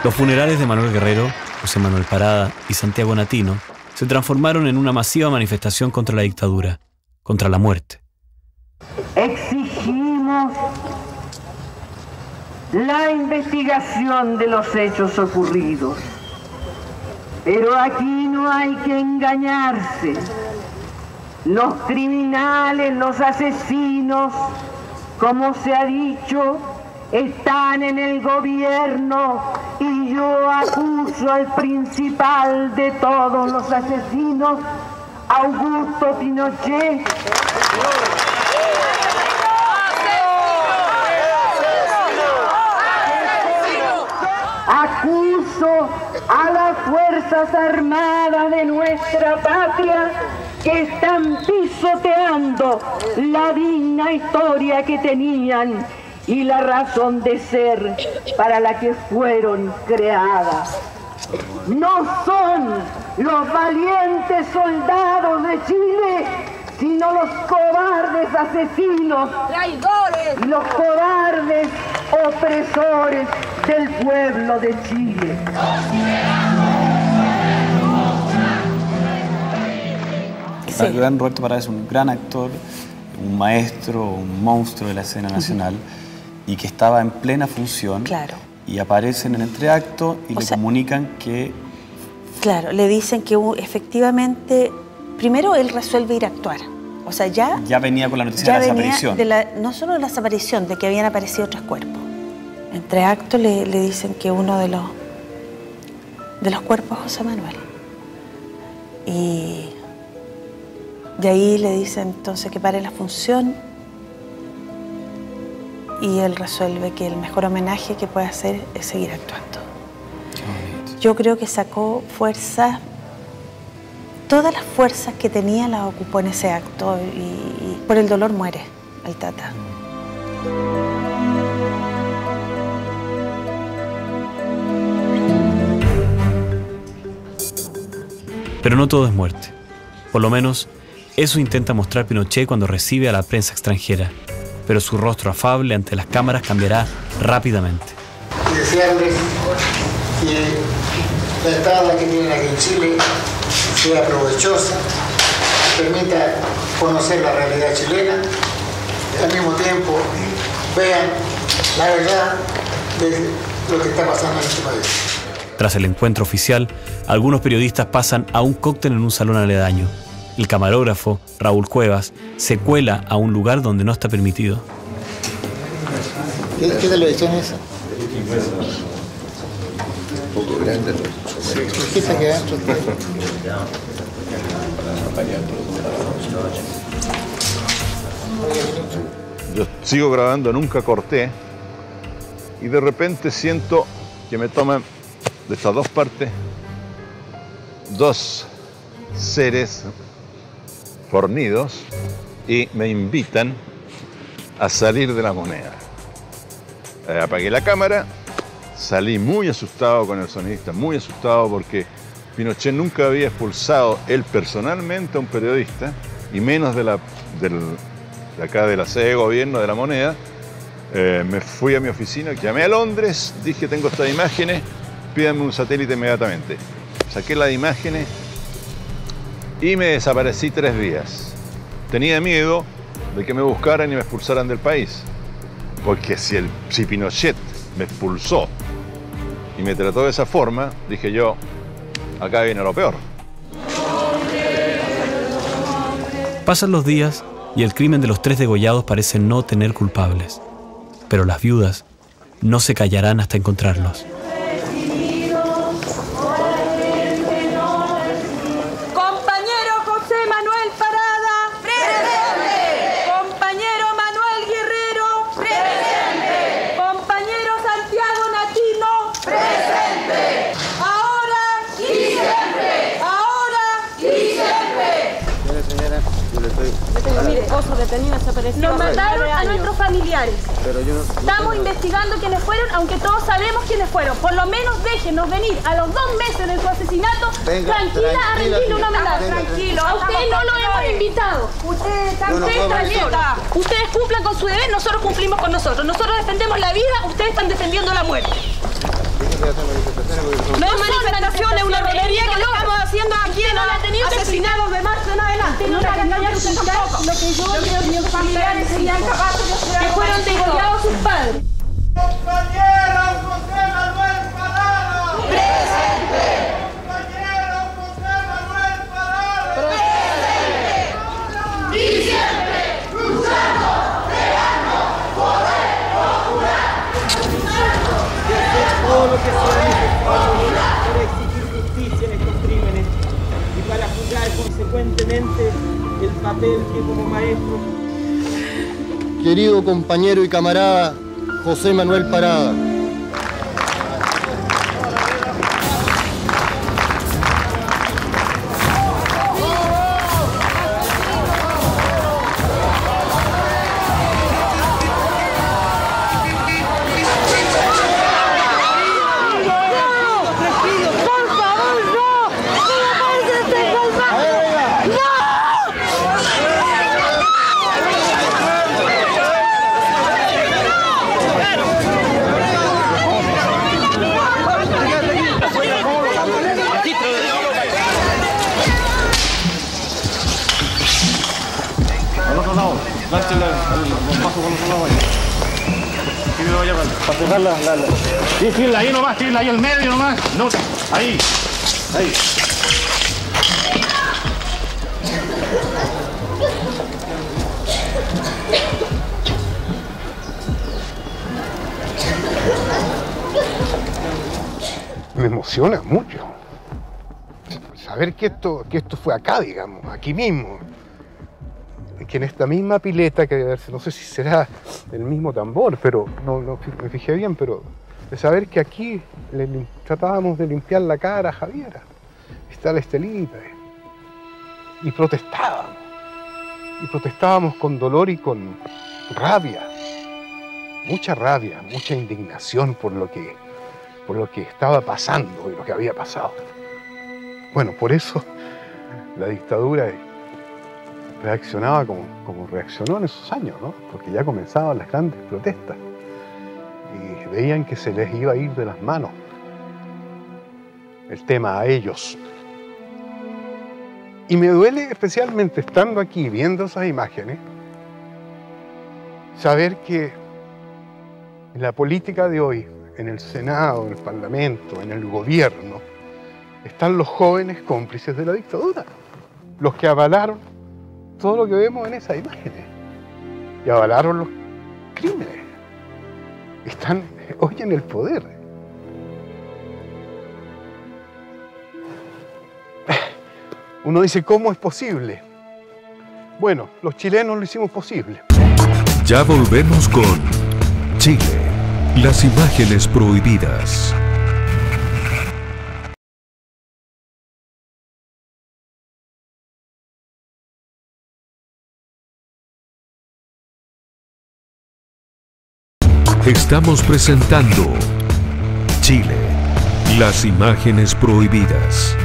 Los funerales de Manuel Guerrero, José Manuel Parada y Santiago Natino se transformaron en una masiva manifestación contra la dictadura, contra la muerte. Exigimos la investigación de los hechos ocurridos. Pero aquí no hay que engañarse. Los criminales, los asesinos, como se ha dicho, están en el gobierno y yo acuso al principal de todos los asesinos, Augusto Pinochet. Acuso a las Fuerzas Armadas de nuestra patria que están pisoteando la digna historia que tenían y la razón de ser para la que fueron creadas. No son los valientes soldados de Chile, sino los cobardes asesinos, traidores, los cobardes opresores del pueblo de Chile. El gran Roberto Parada es un gran actor, un maestro, un monstruo de la escena nacional y que estaba en plena función. Claro. Y aparece en el entreacto y le comunican que... Claro, le dicen que efectivamente, primero él resuelve ir a actuar. O sea, ya venía con la noticia de la desaparición. No solo de la desaparición, de que habían aparecido otros cuerpos. Entre actos le dicen que uno de los cuerpos es José Manuel. Y de ahí le dicen entonces que pare la función y él resuelve que el mejor homenaje que puede hacer es seguir actuando. Yo creo que sacó fuerzas, todas las fuerzas que tenía las ocupó en ese acto y por el dolor muere el Tata. Pero no todo es muerte. Por lo menos, eso intenta mostrar Pinochet cuando recibe a la prensa extranjera. Pero su rostro afable ante las cámaras cambiará rápidamente. Y desearles que la estada que tienen aquí en Chile sea provechosa, permita conocer la realidad chilena y al mismo tiempo vean la verdad de lo que está pasando en este país. Tras el encuentro oficial, algunos periodistas pasan a un cóctel en un salón aledaño. El camarógrafo, Raúl Cuevas, se cuela a un lugar donde no está permitido. ¿Qué televisión es esa? Un poco grande. ¿Qué está aquí adentro? Yo sigo grabando, nunca corté, y de repente siento que me toman de estas dos partes dos seres fornidos y me invitan a salir de la moneda. Apagué la cámara, salí muy asustado con el sonidista, muy asustado porque Pinochet nunca había expulsado él personalmente a un periodista y menos de acá de la sede de gobierno de la moneda. Me fui a mi oficina, llamé a Londres, dije tengo estas imágenes, pídanme un satélite inmediatamente. Saqué las imágenes y me desaparecí 3 días. Tenía miedo de que me buscaran y me expulsaran del país. Porque si Pinochet me expulsó y me trató de esa forma, dije yo, acá viene lo peor. Pasan los días y el crimen de los 3 degollados parece no tener culpables. Pero las viudas no se callarán hasta encontrarlos. Nos mataron a nuestros familiares. Estamos investigando quiénes fueron, aunque todos sabemos quiénes fueron. Por lo menos déjenos venir a los 2 meses de su asesinato tranquila a rendirle un homenaje. Tranquilo. A ustedes no lo hemos invitado. Ustedes también. Ustedes cumplan con su deber, nosotros cumplimos con nosotros. Nosotros defendemos la vida, ustedes están defendiendo la muerte. No es manifestación, es una romería que lo estamos haciendo aquí en los asesinados de marzo en adelante. No la engañar usted tampoco. Lo que yo creo que mis familiares serían capaces de hacer, que fueron degollados sus padres. ¡Compañero José Manuel Parada! ¡Presente! ¡Compañero José Manuel Parada! ¡Presente! Y siempre luchando, peleando, poder popular. Todo lo que sea necesario para exigir justicia en estos crímenes y para juzgar consecuentemente el papel que como maestro. Querido compañero y camarada José Manuel Parada, Tírala ahí nomás, tírala ahí al medio nomás. No, ahí, ahí. Me emociona mucho saber que esto fue acá, digamos, aquí mismo. Que en esta misma pileta, que no sé si será el mismo tambor, pero no me fijé bien, pero de saber que aquí tratábamos de limpiar la cara a Javiera, está la Estelita, y protestábamos con dolor y con rabia, mucha indignación por lo que estaba pasando y lo que había pasado. Bueno, por eso la dictadura reaccionaba como reaccionó en esos años, ¿no? Porque ya comenzaban las grandes protestas y veían que se les iba a ir de las manos el tema a ellos. Y me duele especialmente, estando aquí viendo esas imágenes, saber que en la política de hoy, en el Senado, en el Parlamento, en el gobierno, están los jóvenes cómplices de la dictadura, los que avalaron todo lo que vemos en esas imágenes y avalaron los crímenes. Están hoy en el poder. Uno dice, ¿cómo es posible? Bueno, los chilenos lo hicimos posible. Ya volvemos con Chile, las imágenes prohibidas. Estamos presentando Chile, las imágenes prohibidas.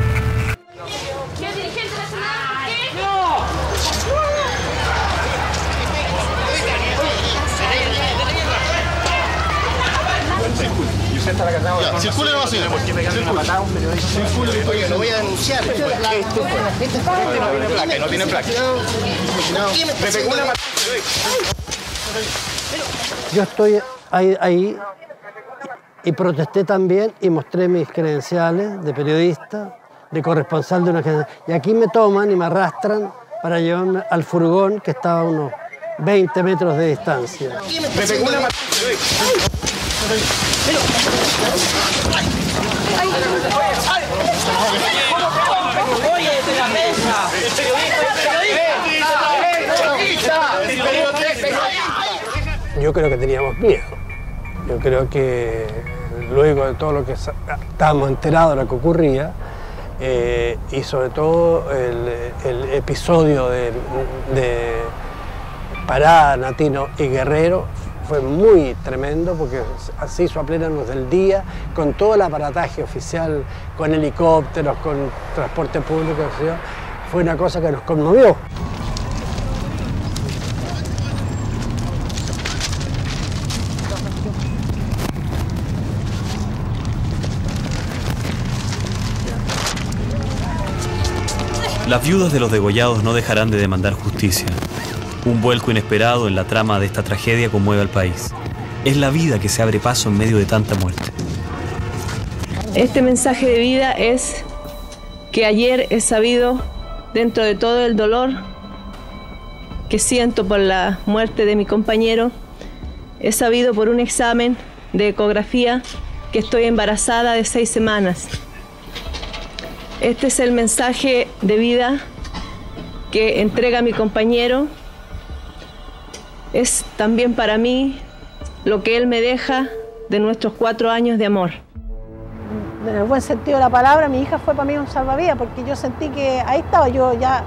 ¿Qué dirigente nacional? ¿Qué? ¿Y usted está acá? Circule nomás, señor. ¿Por qué pegarle una patada a un periodista? Circule, oye, lo voy a denunciar. Esto fue. No tiene placa. Me pegó una patada. Yo estoy ahí y protesté también y mostré mis credenciales de periodista, de corresponsal de una agencia. Y aquí me toman y me arrastran para llevarme al furgón que estaba a unos 20 metros de distancia. Me pegó una patada. Oye, de la mesa. Yo creo que teníamos miedo. Yo creo que luego de todo lo que estábamos enterados de lo que ocurría, y sobre todo el episodio de Parada, Natino y Guerrero fue muy tremendo porque se hizo a plena luz del día, con todo el aparataje oficial, con helicópteros, con transporte público, fue una cosa que nos conmovió. Las viudas de los degollados no dejarán de demandar justicia. Un vuelco inesperado en la trama de esta tragedia conmueve al país. Es la vida que se abre paso en medio de tanta muerte. Este mensaje de vida es que ayer he sabido, dentro de todo el dolor que siento por la muerte de mi compañero, he sabido por un examen de ecografía que estoy embarazada de 6 semanas. Este es el mensaje de vida que entrega mi compañero. Es también para mí lo que él me deja de nuestros 4 años de amor. En el buen sentido de la palabra, mi hija fue para mí un salvavidas, porque yo sentí que ahí estaba, yo ya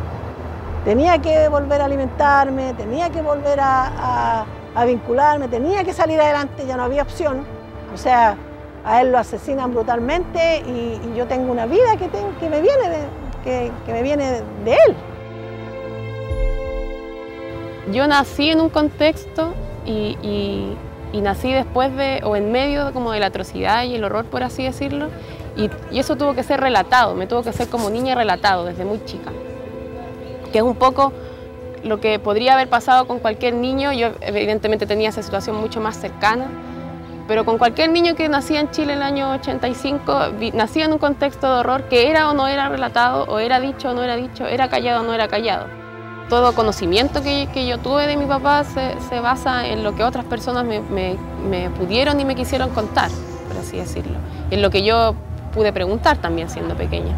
tenía que volver a alimentarme, tenía que volver a vincularme, tenía que salir adelante, ya no había opción. O sea, a él lo asesinan brutalmente y yo tengo una vida que me viene de él. Yo nací en un contexto y nací después de, o en medio como de la atrocidad y el horror, por así decirlo, y eso tuvo que ser relatado, me tuvo que ser como niña relatado desde muy chica, que es un poco lo que podría haber pasado con cualquier niño. Yo evidentemente tenía esa situación mucho más cercana, pero con cualquier niño que nacía en Chile en el año 85, nacía en un contexto de horror que era o no era relatado, o era dicho o no era dicho, era callado o no era callado. Todo conocimiento que yo tuve de mi papá se basa en lo que otras personas me pudieron y me quisieron contar, por así decirlo. Y en lo que yo pude preguntar también siendo pequeña.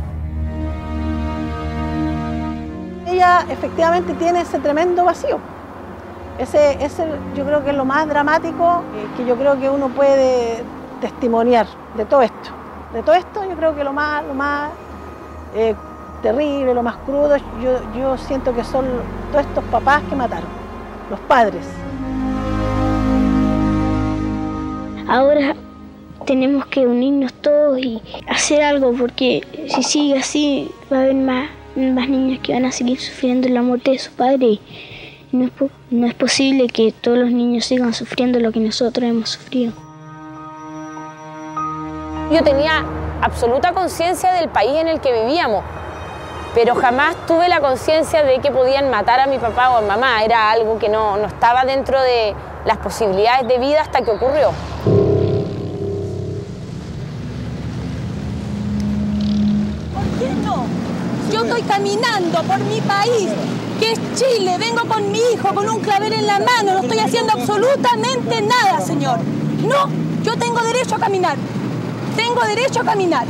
Ella efectivamente tiene ese tremendo vacío. Ese yo creo que es lo más dramático que yo creo que uno puede testimoniar de todo esto. De todo esto yo creo que lo más terrible, lo más crudo, yo siento que son todos estos papás que mataron, los padres. Ahora tenemos que unirnos todos y hacer algo, porque si sigue así va a haber más niños que van a seguir sufriendo la muerte de su padre, y no es posible que todos los niños sigan sufriendo lo que nosotros hemos sufrido. Yo tenía absoluta conciencia del país en el que vivíamos, pero jamás tuve la conciencia de que podían matar a mi papá o a mamá. Era algo que no estaba dentro de las posibilidades de vida hasta que ocurrió. ¿Por qué no? Yo estoy caminando por mi país, que es Chile. Vengo con mi hijo, con un clavel en la mano. No estoy haciendo absolutamente nada, señor. No, yo tengo derecho a caminar. Tengo derecho a caminar.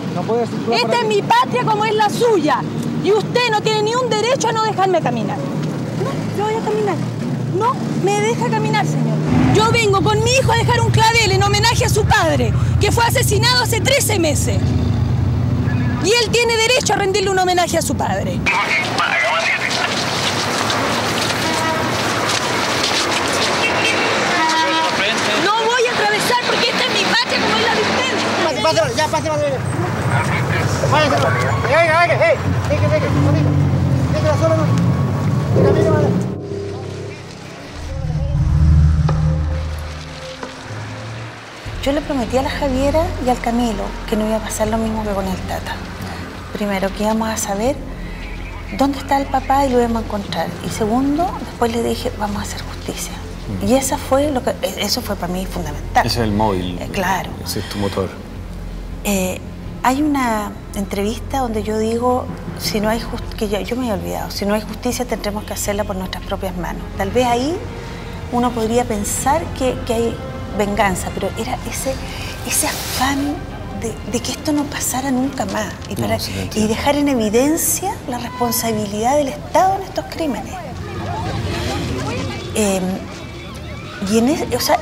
Esta es mi patria como es la suya. Y usted no tiene ni un derecho a no dejarme caminar. No, yo voy a caminar. No me deja caminar, señor. Yo vengo con mi hijo a dejar un clavel en homenaje a su padre, que fue asesinado hace 13 meses. Y él tiene derecho a rendirle un homenaje a su padre. No voy a atravesar porque esta es mi patria como es la de ustedes. Pásalo, ya, pásalo. Venga, hey, déjala sola, no. Camino, vale. Yo le prometí a la Javiera y al Camilo que no iba a pasar lo mismo que con el Tata. Primero, que íbamos a saber dónde está el papá y lo íbamos a encontrar. Y segundo, después le dije, vamos a hacer justicia. Y eso fue para mí fundamental. Ese es el móvil. Claro. Ese es tu motor. Hay una entrevista donde yo digo, si no hay yo me he olvidado, si no hay justicia tendremos que hacerla por nuestras propias manos. Tal vez ahí uno podría pensar que hay venganza, pero era ese afán de que esto no pasara nunca más y dejar en evidencia la responsabilidad del Estado en estos crímenes.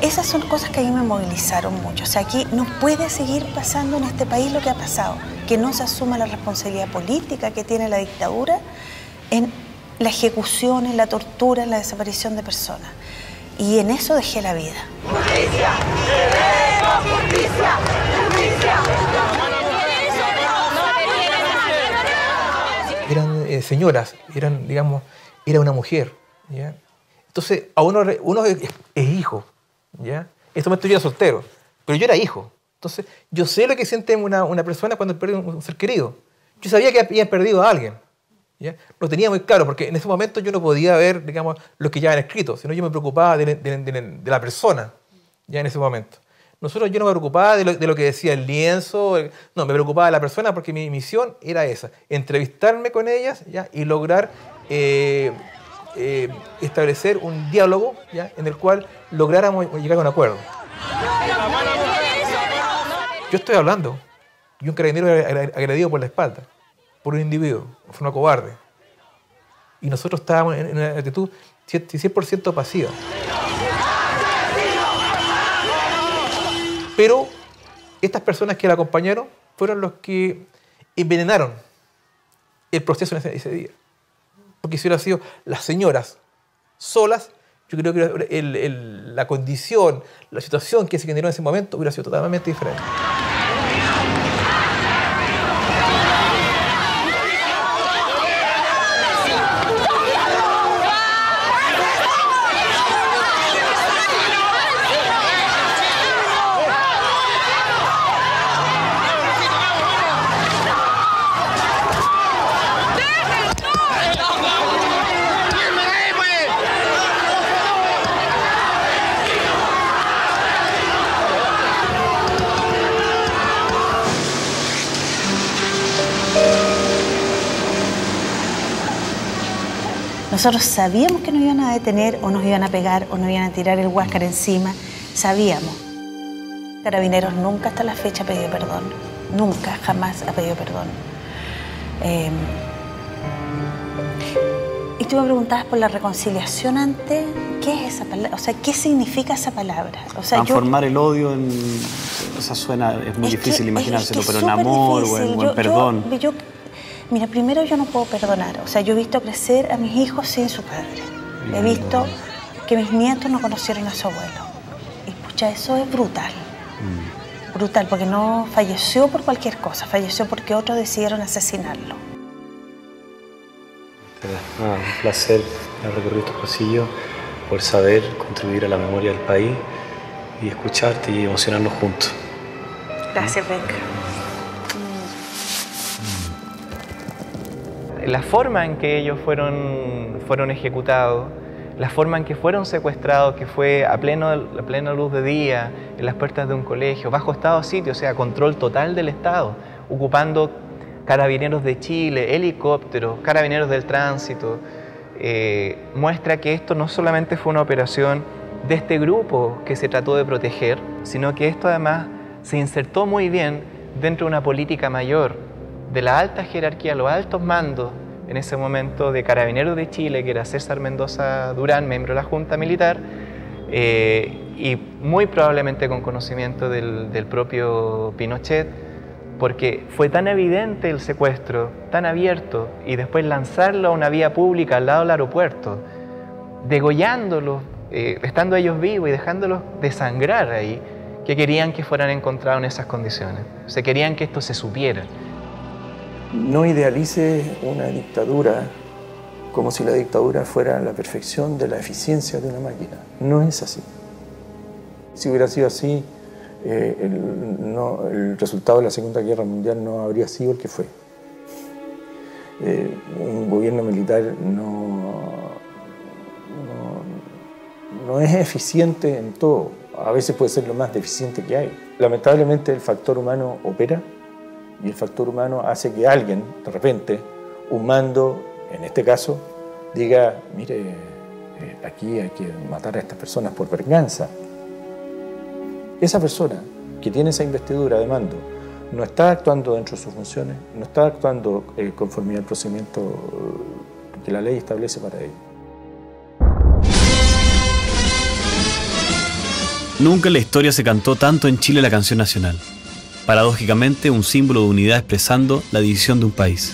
Esas son cosas que a mí me movilizaron mucho. O sea, aquí no puede seguir pasando en este país lo que ha pasado, que no se asuma la responsabilidad política que tiene la dictadura en la ejecución, en la tortura, en la desaparición de personas. Y en eso dejé la vida. ¡Justicia! ¡Queremos justicia! ¡Justicia! Eran señoras, era una mujer, ¿ya? Entonces, a uno es hijo, ¿ya? En este momento yo era soltero, pero yo era hijo. Entonces, yo sé lo que siente una persona cuando pierde un ser querido. Yo sabía que había perdido a alguien, ¿ya? Lo tenía muy claro, porque en ese momento yo no podía ver, digamos, lo que ya habían escrito, sino yo me preocupaba de la persona, ya en ese momento. Yo no me preocupaba de lo que decía el lienzo, no, me preocupaba de la persona, porque mi misión era esa, entrevistarme con ellas, ¿ya? Y lograr establecer un diálogo, ¿ya? En el cual lográramos llegar a un acuerdo. Yo estoy hablando y un carabinero agredido por la espalda, por un individuo, fue una cobarde. Y nosotros estábamos en una actitud 100% pasiva. Pero estas personas que la acompañaron fueron los que envenenaron el proceso en ese día. Porque si hubieran sido las señoras solas, yo creo que la condición, la situación que se generó en ese momento hubiera sido totalmente diferente. Nosotros sabíamos que nos iban a detener o nos iban a pegar o nos iban a tirar el huáscar encima. Sabíamos. Carabineros nunca hasta la fecha ha pedido perdón. Nunca, jamás ha pedido perdón. Y tú me preguntabas por la reconciliación antes. ¿Qué es esa palabra? O sea, ¿qué significa esa palabra? O sea, transformar el odio en... O sea, es muy difícil imaginárselo, pero en amor o en perdón. Mira, primero yo no puedo perdonar. O sea, yo he visto crecer a mis hijos sin su padre. He visto que mis nietos no conocieron a su abuelo. Y pucha, eso es brutal. Brutal, porque no falleció por cualquier cosa. Falleció porque otros decidieron asesinarlo. Un placer recorrer estos pasillos, poder saber, contribuir a la memoria del país y escucharte y emocionarnos juntos. Gracias, Benca. La forma en que ellos fueron ejecutados, la forma en que fueron secuestrados, que fue a plena luz de día, en las puertas de un colegio, bajo estado de sitio, o sea, control total del Estado, ocupando carabineros de Chile, helicópteros, carabineros del tránsito, muestra que esto no solamente fue una operación de este grupo que se trató de proteger, sino que esto además se insertó muy bien dentro de una política mayor, de la alta jerarquía, los altos mandos en ese momento de Carabineros de Chile, que era César Mendoza Durán, miembro de la Junta Militar, y muy probablemente con conocimiento del propio Pinochet, porque fue tan evidente el secuestro, tan abierto, y después lanzarlo a una vía pública al lado del aeropuerto, degollándolos, estando ellos vivos y dejándolos desangrar ahí, que querían que fueran encontrados en esas condiciones. O sea, querían que esto se supiera. No idealice una dictadura como si la dictadura fuera la perfección de la eficiencia de una máquina. No es así. Si hubiera sido así, el resultado de la Segunda Guerra Mundial no habría sido el que fue. Un gobierno militar no es eficiente en todo. A veces puede ser lo más deficiente que hay. Lamentablemente el factor humano opera. Y el factor humano hace que alguien, de repente, un mando, en este caso, diga, mire, aquí hay que matar a estas personas por venganza. Esa persona que tiene esa investidura de mando no está actuando dentro de sus funciones, no está actuando conforme al procedimiento que la ley establece para ello. Nunca en la historia se cantó tanto en Chile la canción nacional. Paradójicamente, un símbolo de unidad expresando la división de un país.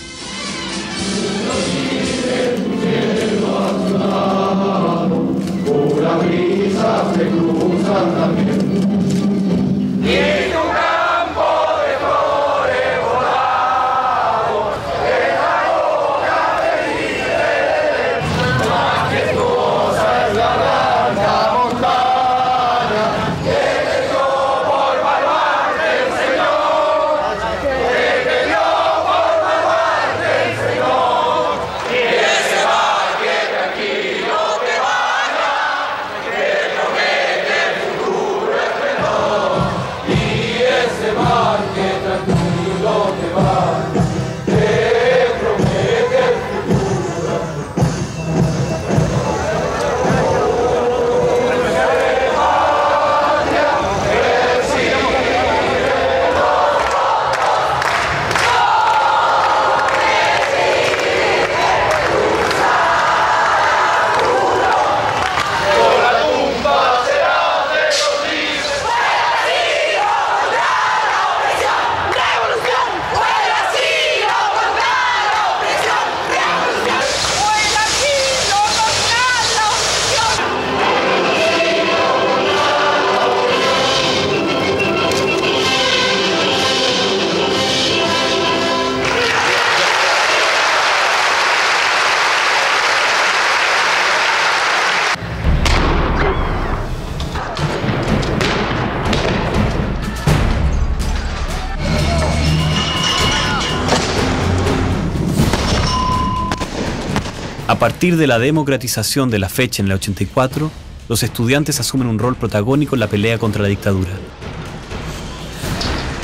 A partir de la democratización de la fecha en el 84, los estudiantes asumen un rol protagónico en la pelea contra la dictadura.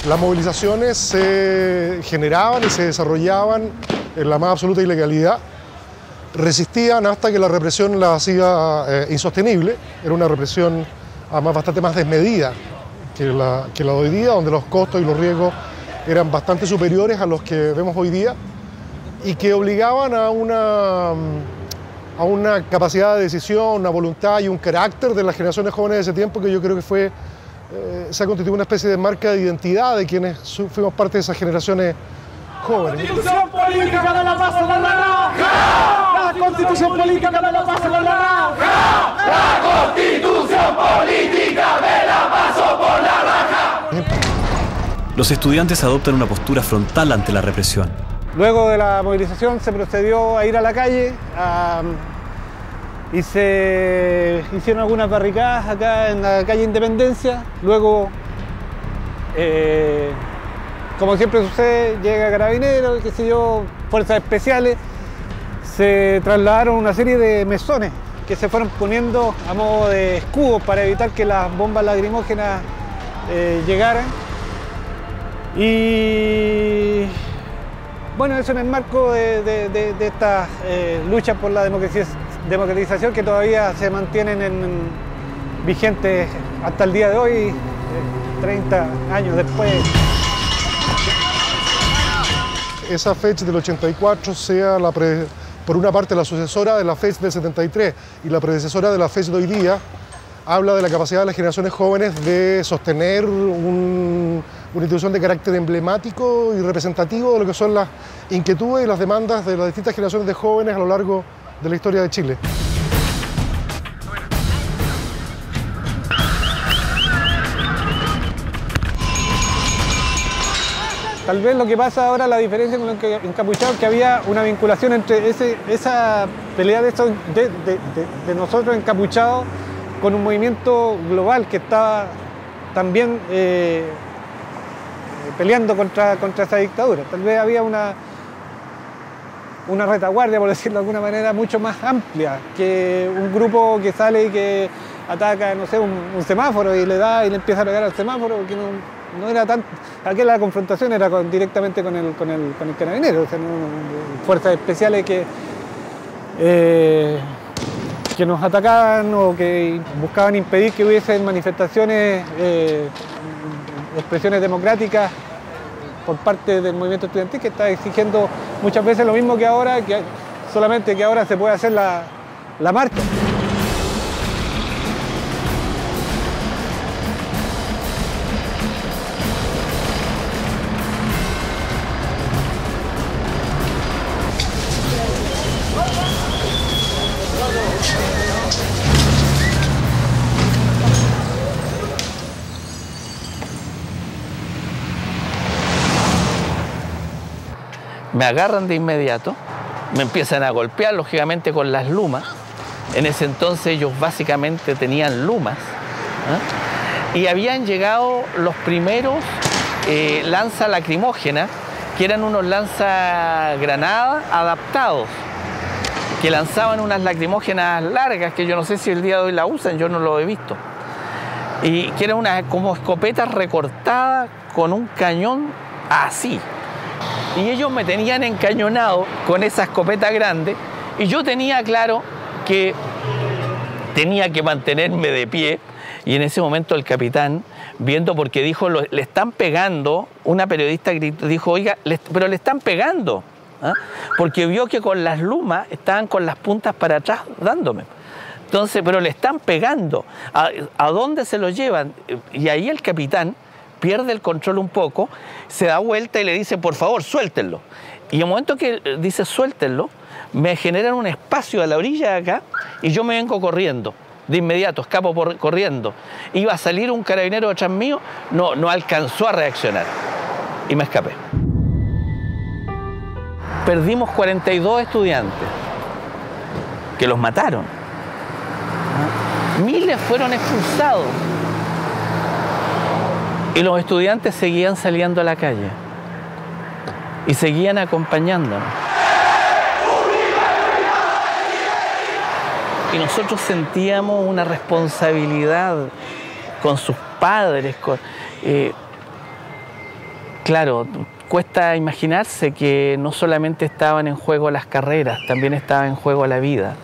Las movilizaciones se generaban y se desarrollaban en la más absoluta ilegalidad. Resistían hasta que la represión la hacía insostenible. Era una represión además bastante más desmedida que la de hoy día, donde los costos y los riesgos eran bastante superiores a los que vemos hoy día y que obligaban a una capacidad de decisión, una voluntad y un carácter de las generaciones jóvenes de ese tiempo que yo creo que se ha constituido una especie de marca de identidad de quienes fuimos parte de esas generaciones jóvenes. La Constitución política de la paz por la naranja. La Constitución política de la paz por la naranja. La Constitución política de la paz por la naranja. Los estudiantes adoptan una postura frontal ante la represión. Luego de la movilización se procedió a ir a la calle y se hicieron algunas barricadas acá en la calle Independencia. Luego, como siempre sucede, llega Carabineros, qué sé yo, fuerzas especiales. Se trasladaron una serie de mesones que se fueron poniendo a modo de escudos para evitar que las bombas lacrimógenas llegaran. Y bueno, eso en el marco de estas luchas por la democratización que todavía se mantienen vigentes hasta el día de hoy, 30 años después. Esa fecha del 84 sea por una parte la sucesora de la fecha del 73 y la predecesora de la fecha de hoy día, habla de la capacidad de las generaciones jóvenes de sostener una institución de carácter emblemático y representativo de lo que son las inquietudes y las demandas de las distintas generaciones de jóvenes a lo largo de la historia de Chile. Tal vez lo que pasa ahora, la diferencia con los encapuchados, que había una vinculación entre esa pelea de nosotros encapuchados con un movimiento global que estaba también peleando contra esa dictadura. Tal vez había una retaguardia, por decirlo de alguna manera, mucho más amplia que un grupo que sale y que ataca, no sé, un semáforo y le empieza a pegar al semáforo, que no era tan... Aquí la confrontación era directamente con el carabinero, o sea, fuerzas especiales que nos atacaban o que buscaban impedir que hubiesen manifestaciones, expresiones democráticas por parte del movimiento estudiantil, que está exigiendo muchas veces lo mismo que ahora, solamente que ahora se puede hacer la marcha. Me agarran de inmediato, me empiezan a golpear, lógicamente con las lumas. En ese entonces ellos básicamente tenían lumas, ¿eh? Y habían llegado los primeros lanza lacrimógenas, que eran unos lanzagranadas adaptados, que lanzaban unas lacrimógenas largas, que yo no sé si el día de hoy la usan, yo no lo he visto, y que eran unas como escopetas recortadas con un cañón así. Y ellos me tenían encañonado con esa escopeta grande y yo tenía claro que tenía que mantenerme de pie. Y en ese momento el capitán, viendo, porque dijo, le están pegando, una periodista dijo, oiga, pero le están pegando, ¿ah? Porque vio que con las lumas estaban con las puntas para atrás dándome. Entonces, pero le están pegando. ¿A dónde se lo llevan? Y ahí el capitán pierde el control un poco, se da vuelta y le dice, por favor, suéltenlo. Y en el momento que dice suéltenlo, me generan un espacio a la orilla de acá y yo me vengo corriendo. De inmediato, escapo corriendo. Iba a salir un carabinero detrás mío, no alcanzó a reaccionar y me escapé. Perdimos 42 estudiantes que los mataron. Miles fueron expulsados. Y los estudiantes seguían saliendo a la calle y seguían acompañándonos. Y nosotros sentíamos una responsabilidad con sus padres. Claro, cuesta imaginarse que no solamente estaban en juego las carreras, también estaba en juego la vida.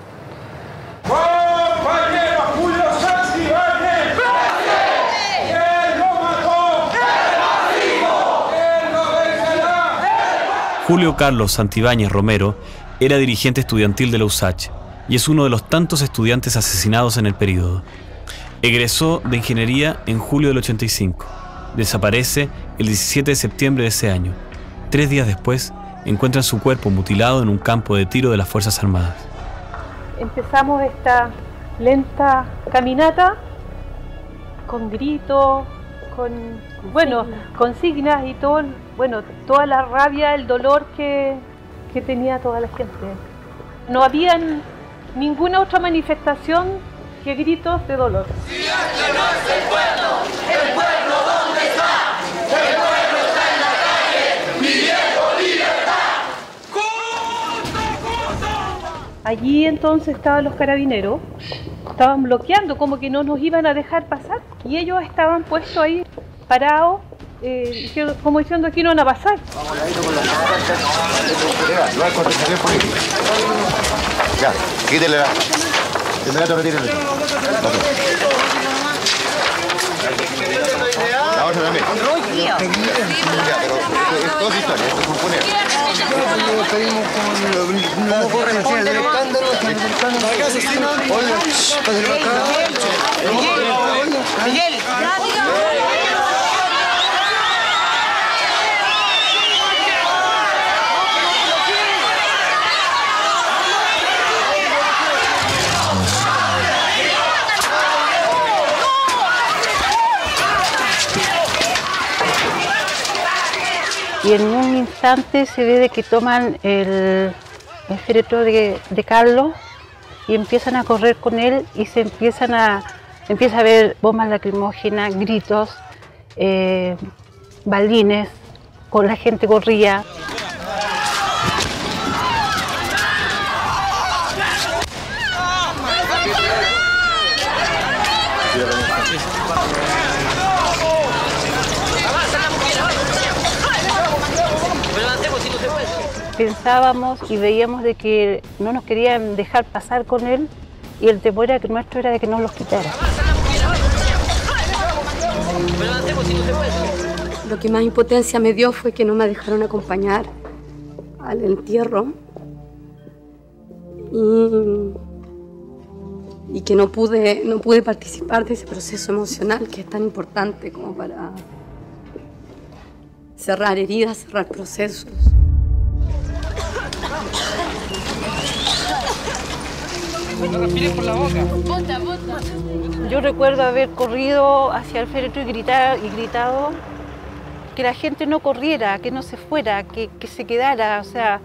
Julio Carlos Santibáñez Romero era dirigente estudiantil de la USACH y es uno de los tantos estudiantes asesinados en el período. Egresó de ingeniería en julio del 85. Desaparece el 17 de septiembre de ese año. 3 días después, encuentran su cuerpo mutilado en un campo de tiro de las Fuerzas Armadas. Empezamos esta lenta caminata con gritos, con consignas y todo, toda la rabia, el dolor que tenía toda la gente. No había ninguna otra manifestación que gritos de dolor. Si este no es el pueblo ¿dónde está? El pueblo está en la calle, pidiendo libertad. Allí entonces estaban los carabineros, estaban bloqueando, como que no nos iban a dejar pasar, y ellos estaban puestos ahí, parados, como diciendo aquí no van a pasar. Ya, quítele la... Inmediato retírele. La otra también. Ya, pero esto es historia, esto es componer. ¿Cómo corre el escándalo? Miguel. Y en un instante se ve de que toman el féretro de Carlos y empiezan a correr con él y empieza a ver bombas lacrimógenas, gritos, balines, con la gente corría. Pensábamos y veíamos de que no nos querían dejar pasar con él y el temor nuestro era de que nos los quitara. Lo que más impotencia me dio fue que no me dejaron acompañar al entierro y que no pude participar de ese proceso emocional que es tan importante como para cerrar heridas, cerrar procesos. No respires por la boca. Bota. Yo recuerdo haber corrido hacia el féretro y gritado que la gente no corriera, que no se fuera, que se quedara, o sea,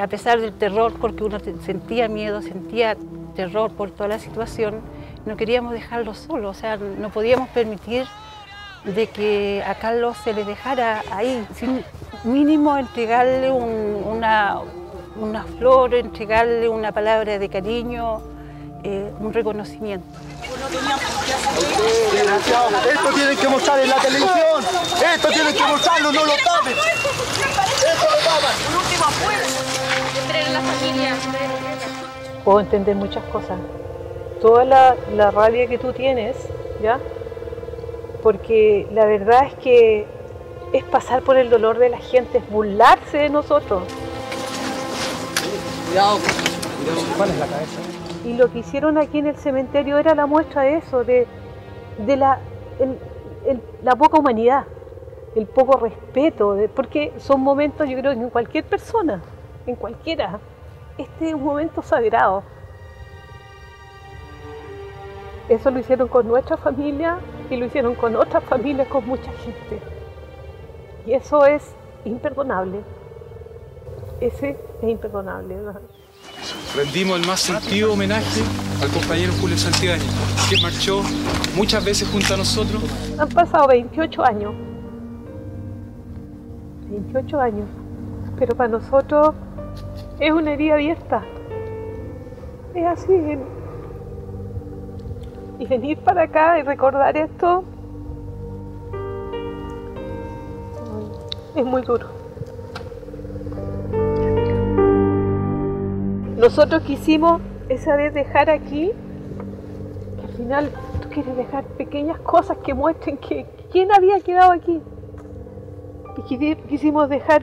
a pesar del terror, porque uno sentía miedo, sentía terror por toda la situación, no queríamos dejarlo solo, o sea, no podíamos permitir de que a Carlos se le dejara ahí, sin mínimo entregarle una flor, entregarle una palabra de cariño, un reconocimiento. Esto tienen que mostrar en la televisión, esto tienen que mostrarlo, no lo tapen. Esto lo tapan. Un último afuera. Entren en la familia. Puedo entender muchas cosas. Toda la rabia que tú tienes, ¿ya? Porque la verdad es que es pasar por el dolor de la gente, es burlarse de nosotros. Cuidado, ¿cuál es la cabeza? Y lo que hicieron aquí en el cementerio era la muestra de eso, de la poca humanidad, el poco respeto, porque son momentos, yo creo que en cualquier persona, en cualquiera, este es un momento sagrado. Eso lo hicieron con nuestra familia y lo hicieron con otras familias, con mucha gente. Y eso es imperdonable. Ese es imperdonable, ¿verdad? Rendimos el más sentido homenaje al compañero Julio Santibáñez, que marchó muchas veces junto a nosotros. Han pasado 28 años. 28 años. Pero para nosotros es una herida abierta. Es así. Y venir para acá y recordar esto es muy duro. Nosotros quisimos esa vez dejar aquí, que al final tú quieres dejar pequeñas cosas que muestren que quién había quedado aquí. Y quisimos dejar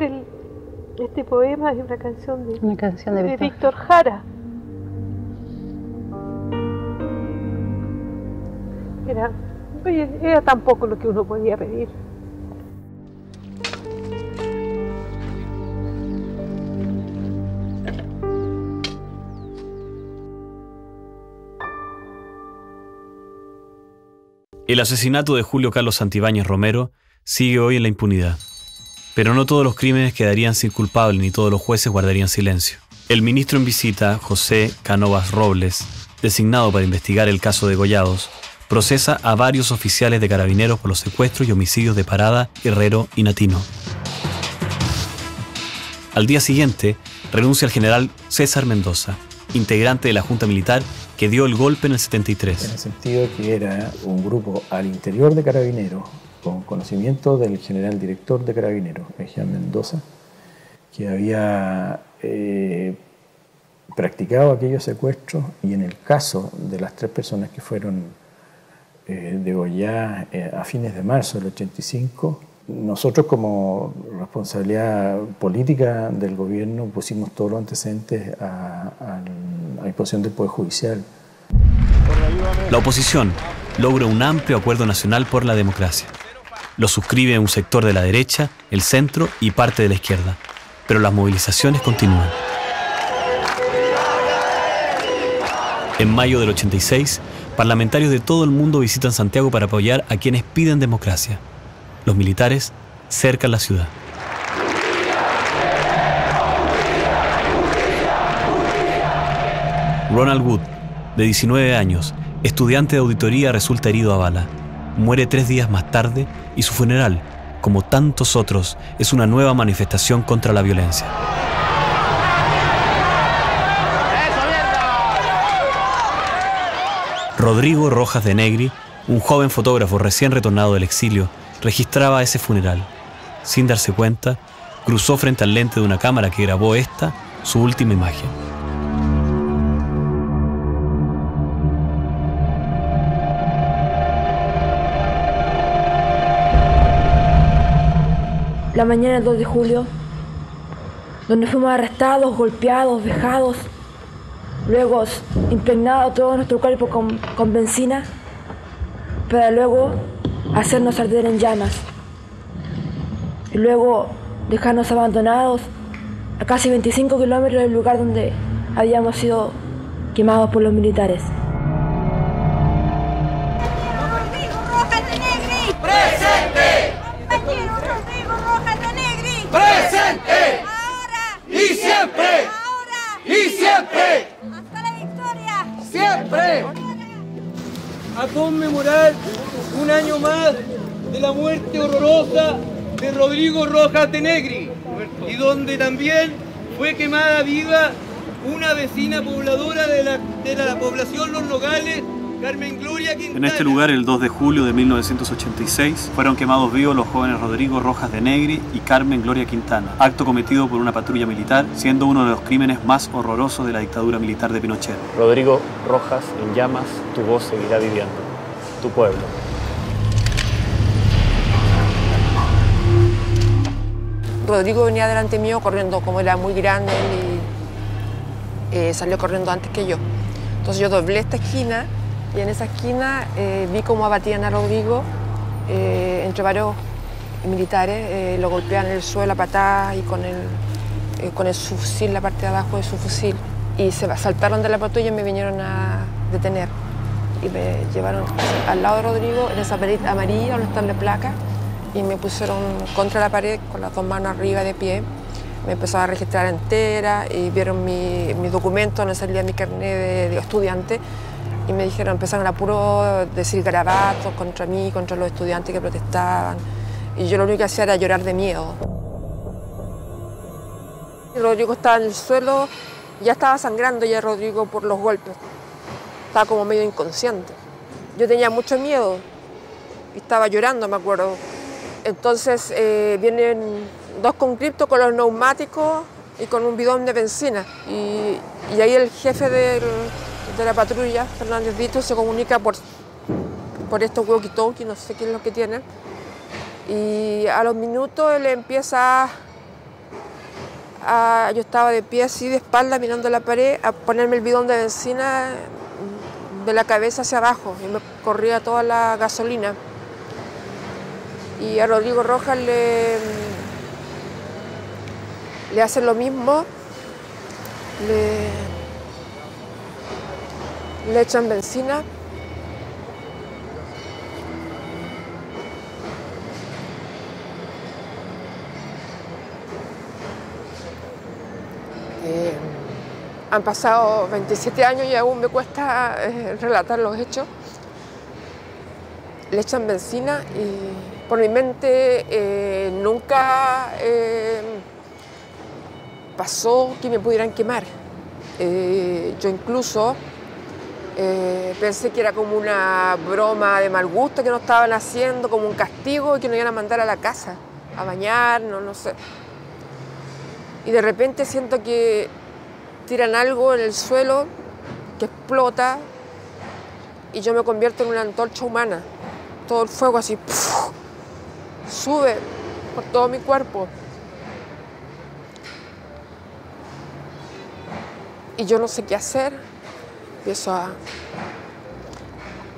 este poema de una canción de Víctor Jara. Era tan poco lo que uno podía pedir. El asesinato de Julio Carlos Santibáñez Romero sigue hoy en la impunidad. Pero no todos los crímenes quedarían sin culpable ni todos los jueces guardarían silencio. El ministro en visita, José Cánovas Robles, designado para investigar el caso de Gollados, procesa a varios oficiales de Carabineros por los secuestros y homicidios de Parada, Herrero y Natino. Al día siguiente, renuncia el general César Mendoza, integrante de la Junta Militar que dio el golpe en el 73. En el sentido que era un grupo al interior de Carabineros, con conocimiento del general director de Carabineros, Eján Mendoza, que había practicado aquellos secuestros, y en el caso de las 3 personas que fueron degolladas a fines de marzo del 85, nosotros como responsabilidad política del gobierno pusimos todos los antecedentes a disposición del Poder Judicial. La oposición logra un amplio acuerdo nacional por la democracia. Lo suscribe un sector de la derecha, el centro y parte de la izquierda. Pero las movilizaciones continúan. En mayo del 86, parlamentarios de todo el mundo visitan Santiago para apoyar a quienes piden democracia. Los militares cercan la ciudad. Ronald Wood, de 19 años, estudiante de auditoría, resulta herido a bala. Muere 3 días más tarde y su funeral, como tantos otros, es una nueva manifestación contra la violencia. Rodrigo Rojas de Negri, un joven fotógrafo recién retornado del exilio, registraba ese funeral. Sin darse cuenta, cruzó frente al lente de una cámara que grabó esta, su última imagen. La mañana del 2 de julio, donde fuimos arrestados, golpeados, vejados, luego impregnado todo nuestro cuerpo con benzina, para luego hacernos arder en llamas y luego dejarnos abandonados a casi 25 kilómetros del lugar donde habíamos sido quemados por los militares. ¡Rodrigo Rojas de Negri! ¡Presente! ¡Rodrigo Rojas de Negri! ¡Presente! ¡Ahora! ¡Y siempre! ¡Ahora! ¡Y siempre! ¡Hasta la victoria! ¡Siempre! A conmemorar un año más de la muerte horrorosa de Rodrigo Rojas de Negri, y donde también fue quemada viva una vecina pobladora de la población Los Nogales, Carmen Gloria Quintana. En este lugar, el 2 de julio de 1986, fueron quemados vivos los jóvenes Rodrigo Rojas de Negri y Carmen Gloria Quintana, acto cometido por una patrulla militar, siendo uno de los crímenes más horrorosos de la dictadura militar de Pinochet. Rodrigo Rojas, en llamas, tu voz seguirá viviendo. Tu pueblo. Rodrigo venía delante mío corriendo, como era muy grande y salió corriendo antes que yo. Entonces yo doblé esta esquina y en esa esquina vi cómo abatían a Rodrigo entre varios militares, lo golpeaban en el suelo a patadas y con el fusil, la parte de abajo de su fusil. Y se saltaron de la patrulla y me vinieron a detener. Y me llevaron al lado de Rodrigo, en esa pared amarilla donde están las placas, y me pusieron contra la pared con las 2 manos arriba de pie. Me empezaron a registrar entera y vieron mi documento donde salía mi carnet de estudiante y me dijeron, empezaron a puro decir garabatos contra mí, contra los estudiantes que protestaban, y yo lo único que hacía era llorar de miedo. Rodrigo estaba en el suelo, ya estaba sangrando ya Rodrigo por los golpes, estaba como medio inconsciente. yo tenía mucho miedo y estaba llorando, me acuerdo. Entonces vienen 2 conscriptos con los neumáticos y con un bidón de benzina. Y ahí el jefe de la patrulla, Fernández Vito, se comunica por estos walkie-talkie, no sé qué es lo que tienen. Y a los minutos él empieza yo estaba de pie así, de espalda, mirando la pared, a ponerme el bidón de benzina de la cabeza hacia abajo y me corría toda la gasolina. Y a Rodrigo Rojas le hacen lo mismo, le echan benzina. Han pasado 27 años y aún me cuesta relatar los hechos. Le echan benzina y por mi mente nunca pasó que me pudieran quemar. Yo incluso pensé que era como una broma de mal gusto que nos estaban haciendo, como un castigo y que nos iban a mandar a la casa a bañarnos, no sé. Y de repente siento que tiran algo en el suelo que explota y yo me convierto en una antorcha humana. Todo el fuego así ¡puf! Sube por todo mi cuerpo. Y yo no sé qué hacer. Empiezo a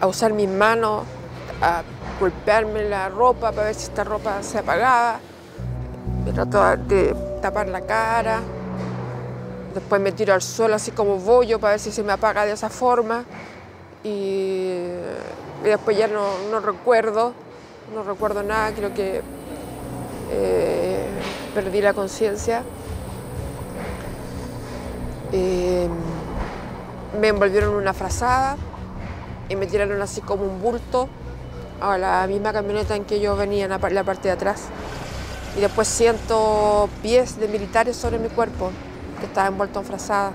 usar mis manos, a golpearme la ropa para ver si esta ropa se apagaba. Me trato de tapar la cara. Después me tiro al suelo así como bollo para ver si se me apaga de esa forma. Y después ya no recuerdo nada, creo que perdí la conciencia. Me envolvieron en una frazada y me tiraron así como un bulto a la misma camioneta en que yo venía en la parte de atrás. Y después siento pies de militares sobre mi cuerpo, que estaban envueltos en frazada,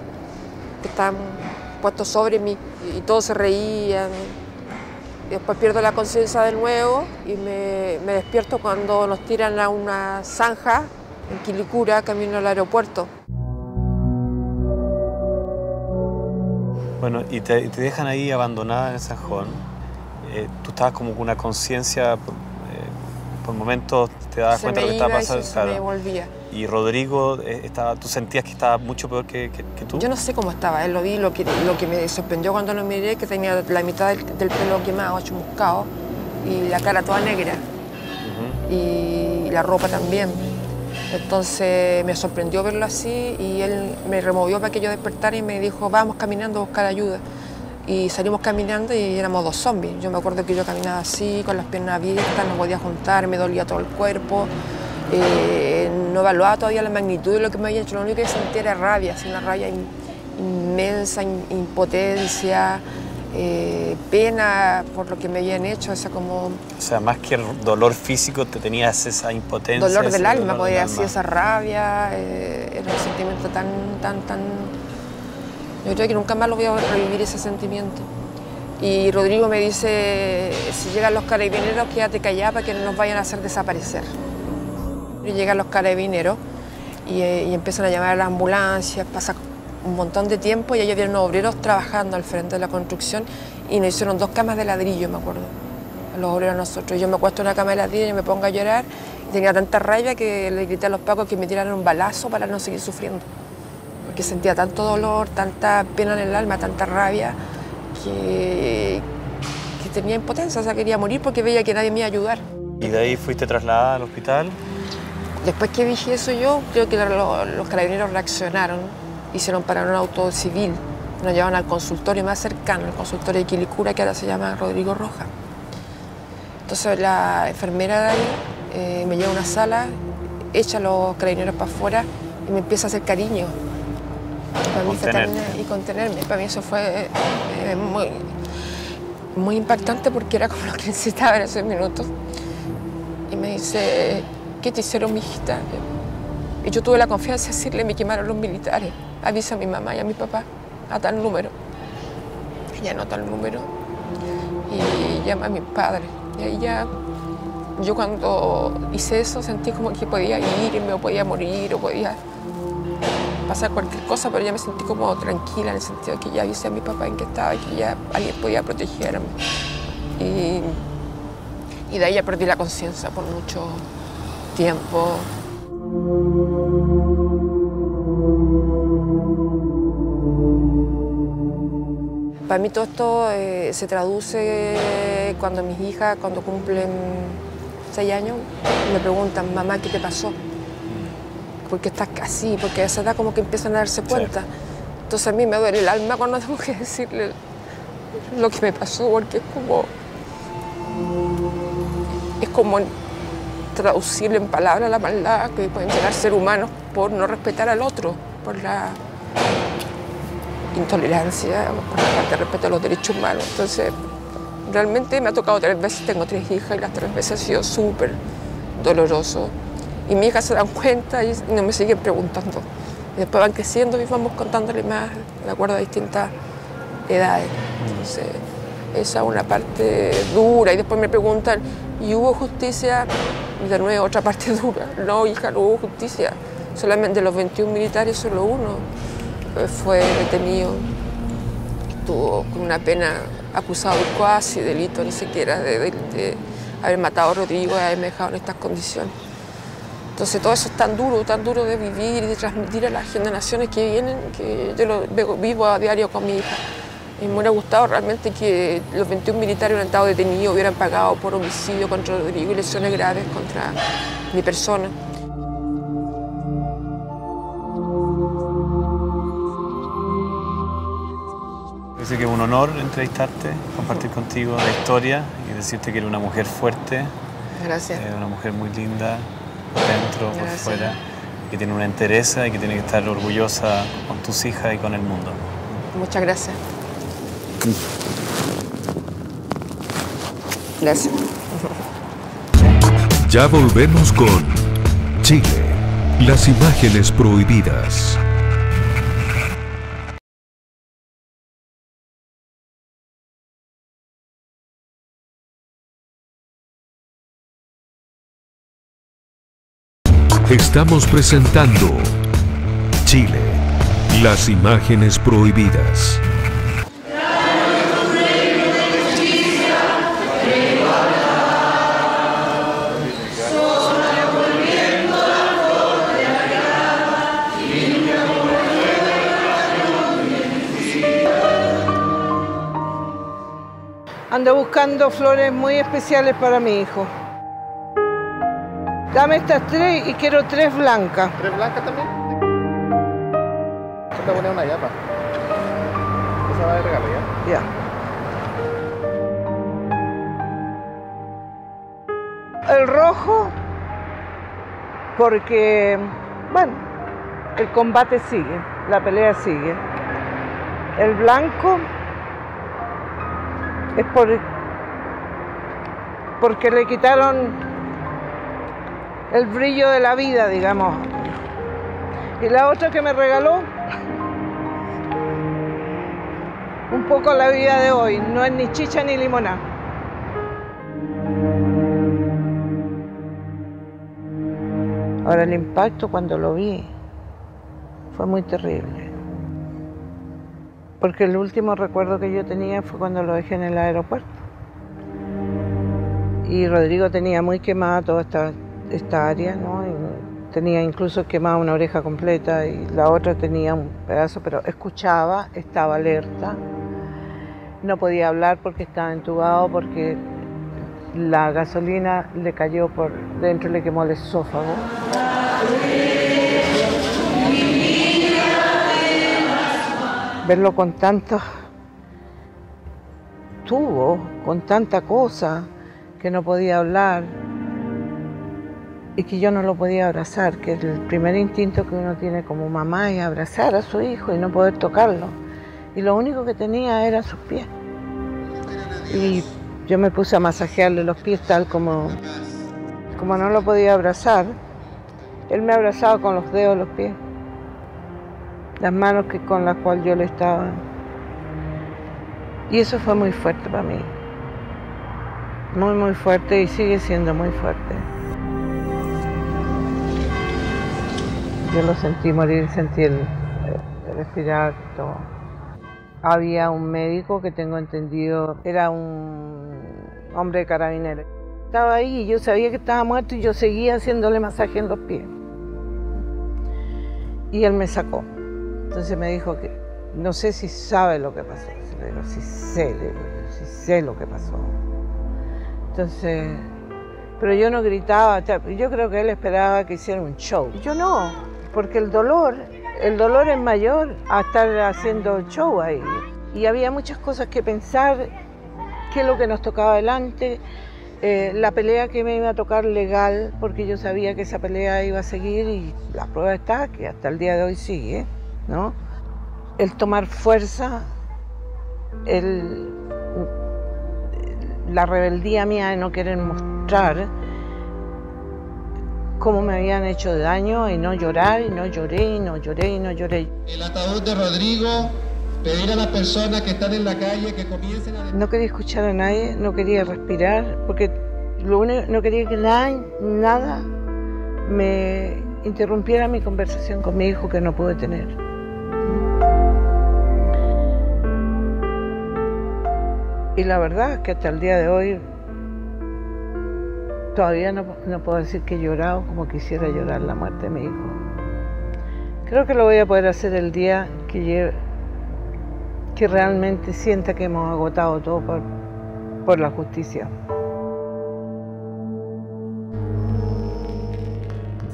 que estaban puestos sobre mí y todos se reían. Y después pierdo la conciencia de nuevo y me despierto cuando nos tiran a una zanja en Quilicura, camino al aeropuerto. Bueno, y te dejan ahí abandonada en el zanjón. Tú estabas como con una conciencia, por momentos te dabas cuenta de lo que estaba pasando. Se me volvía. Y Rodrigo, ¿tú sentías que estaba mucho peor que tú? Yo no sé cómo estaba, él lo vi, lo que me sorprendió cuando lo miré, que tenía la mitad del pelo quemado, chamuscado, y la cara toda negra, y la ropa también. Entonces me sorprendió verlo así y él me removió para que yo despertara y me dijo, vamos caminando a buscar ayuda. Y salimos caminando y éramos 2 zombies. Yo me acuerdo que yo caminaba así, con las piernas abiertas, no podía juntar, me dolía todo el cuerpo. No evaluaba todavía la magnitud de lo que me había hecho, lo único que sentía era rabia, así, una rabia inmensa, impotencia, pena por lo que me habían hecho, o sea, más que el dolor físico, te tenías esa impotencia. Dolor del alma, podía decir, esa rabia, era un sentimiento tan... Yo creo que nunca más lo voy a revivir ese sentimiento. Y Rodrigo me dice, si llegan los carabineros, quédate callada para que no nos vayan a hacer desaparecer. Y llegan los carabineros y empiezan a llamar a las ambulancias, pasa un montón de tiempo y ellos vieron obreros trabajando al frente de la construcción y nos hicieron 2 camas de ladrillo, me acuerdo, a los obreros nosotros. Yo me acuesto en una cama de ladrillo y me pongo a llorar y tenía tanta rabia que le grité a los pacos que me tiraran un balazo para no seguir sufriendo. Porque sentía tanto dolor, tanta pena en el alma, tanta rabia, que tenía impotencia, o sea, quería morir porque veía que nadie me iba a ayudar. ¿Y de ahí fuiste trasladada al hospital? Después que dije eso yo, creo que los carabineros reaccionaron, hicieron parar un auto civil, nos llevaron al consultorio más cercano, el consultorio de Quilicura, que ahora se llama Rodrigo Rojas. Entonces la enfermera de ahí me lleva a una sala, echa a los carabineros para afuera y me empieza a hacer cariño. Para mí y contenerme. Para mí eso fue muy impactante porque era como lo que necesitaba en esos minutos. Y me dice, ¿qué te hicieron, mijita? Y yo tuve la confianza de decirle, me quemaron los militares. Avisa a mi mamá y a mi papá a tal número. Ella anota el número llama mi padre. Y ahí ya, yo cuando hice eso sentí como que podía irme o podía morir o podía pasar cualquier cosa, pero ya me sentí como tranquila en el sentido de que ya avisé a mi papá en que estaba y que ya alguien podía protegerme. Y de ahí ya perdí la conciencia por mucho tiempo. Para mí todo esto se traduce cuando mis hijas, cuando cumplen 6 años, me preguntan, mamá, ¿qué te pasó? ¿Por qué estás así? Porque a esa edad como que empiezan a darse cuenta. Sí. Entonces a mí me duele el alma cuando tengo que decirle lo que me pasó, porque es como traducirle en palabras la maldad que pueden tener seres humanos por no respetar al otro, por la intolerancia, por la falta de respeto a los derechos humanos. Entonces, realmente me ha tocado 3 veces, tengo 3 hijas y las 3 veces ha sido súper doloroso. Y mis hijas se dan cuenta y no me siguen preguntando. Y después van creciendo y vamos contándole más de acuerdo a distintas edades. Entonces, esa es una parte dura. Y después me preguntan, ¿y hubo justicia? Y de nuevo, otra parte dura. No, hija, no hubo justicia. Solamente de los 21 militares, solo uno fue detenido. Estuvo con una pena acusado de cuasi delito, ni siquiera de haber matado a Rodrigo y haberme dejado en estas condiciones. Entonces todo eso es tan duro de vivir y de transmitir a las generaciones que vienen, que yo lo vivo a diario con mi hija. Y me hubiera gustado realmente que los 21 militares hubieran estado detenidos, hubieran pagado por homicidio contra Rodrigo y lesiones graves contra mi persona. Parece que es un honor entrevistarte, compartir contigo la historia y decirte que eres una mujer fuerte. Gracias. Una mujer muy linda, por dentro, por fuera, que tiene una entereza y que tiene que estar orgullosa con tus hijas y con el mundo. Muchas gracias. Gracias. Ya volvemos con Chile, las imágenes prohibidas. Estamos presentando Chile, las imágenes prohibidas. Ando buscando flores muy especiales para mi hijo. Dame estas 3 y quiero 3 blancas. ¿3 blancas también? Yo te voy a poner una yapa. Esa va de regalo, ¿ya? Ya. El rojo, porque, bueno, el combate sigue, la pelea sigue. El blanco es porque le quitaron el brillo de la vida, digamos. Y la otra que me regaló, un poco la vida de hoy, no es ni chicha ni limonada. Ahora el impacto cuando lo vi fue muy terrible. Porque el último recuerdo que yo tenía fue cuando lo dejé en el aeropuerto. Y Rodrigo tenía muy quemada toda esta área, ¿no? Y tenía incluso quemada una oreja completa y la otra tenía un pedazo, pero escuchaba, estaba alerta. No podía hablar porque estaba entubado, porque la gasolina le cayó por dentro, le quemó el esófago. Verlo con tantos tubos, con tanta cosa, que no podía hablar y que yo no lo podía abrazar, que el primer instinto que uno tiene como mamá es abrazar a su hijo y no poder tocarlo. Y lo único que tenía eran sus pies. Y yo me puse a masajearle los pies tal como no lo podía abrazar. Él me abrazaba con los dedos los pies, las manos con las cuales yo le estaba. Y eso fue muy fuerte para mí. Muy, muy fuerte y sigue siendo muy fuerte. Yo lo sentí morir, sentí el respirar, todo. Había un médico que tengo entendido, era un hombre de carabineros. Estaba ahí y yo sabía que estaba muerto y yo seguía haciéndole masaje en los pies. Y él me sacó. Entonces me dijo que no sé si sabe lo que pasó. Le digo, sí sé lo que pasó. Entonces, pero yo no gritaba, yo creo que él esperaba que hiciera un show. Yo no, porque el dolor es mayor a estar haciendo show ahí. Y había muchas cosas que pensar, qué es lo que nos tocaba adelante, la pelea que me iba a tocar legal, porque yo sabía que esa pelea iba a seguir y la prueba está que hasta el día de hoy sigue, ¿no? El tomar fuerza, la rebeldía mía de no querer mostrar cómo me habían hecho daño y no llorar, y no lloré, y no lloré, y no lloré. El ataúd de Rodrigo, pedir a las personas que están en la calle que comiencen a... No quería escuchar a nadie, no quería respirar, porque no quería que nada me interrumpiera mi conversación con mi hijo que no pude tener. Y la verdad es que hasta el día de hoy todavía no puedo decir que he llorado como quisiera llorar la muerte de mi hijo. Creo que lo voy a poder hacer el día que realmente sienta que hemos agotado todo por la justicia.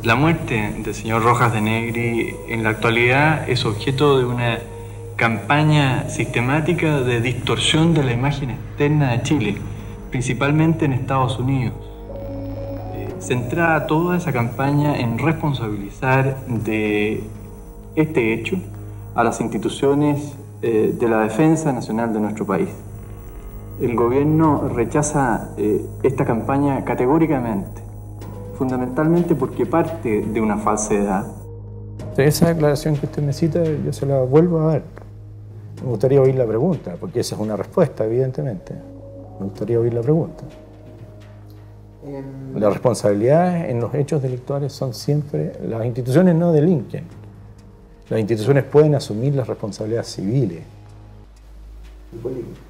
La muerte del señor Rojas de Negri en la actualidad es objeto de una campaña sistemática de distorsión de la imagen externa de Chile, principalmente en Estados Unidos. Centrada toda esa campaña en responsabilizar de este hecho a las instituciones de la defensa nacional de nuestro país. El gobierno rechaza esta campaña categóricamente, fundamentalmente porque parte de una falsedad. Esa declaración que usted me cita, yo se la vuelvo a ver. Me gustaría oír la pregunta, porque esa es una respuesta, evidentemente. Me gustaría oír la pregunta. Las responsabilidades en los hechos delictuales son siempre... Las instituciones no delinquen. Las instituciones pueden asumir las responsabilidades civiles. ¿Y política?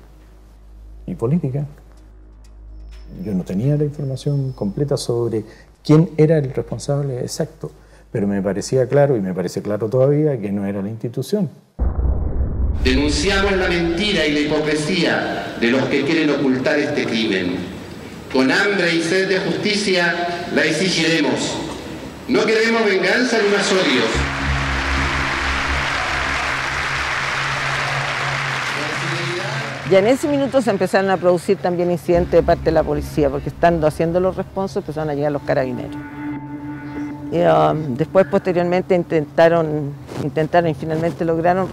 ¿Y política? Yo no tenía la información completa sobre quién era el responsable exacto, pero me parecía claro, y me parece claro todavía, que no era la institución. Denunciamos la mentira y la hipocresía de los que quieren ocultar este crimen. Con hambre y sed de justicia la exigiremos. No queremos venganza ni más odios. Ya en ese minuto se empezaron a producir también incidentes de parte de la policía, porque estando haciendo los responsos empezaron a llegar los carabineros. Y, después, posteriormente, intentaron y finalmente lograron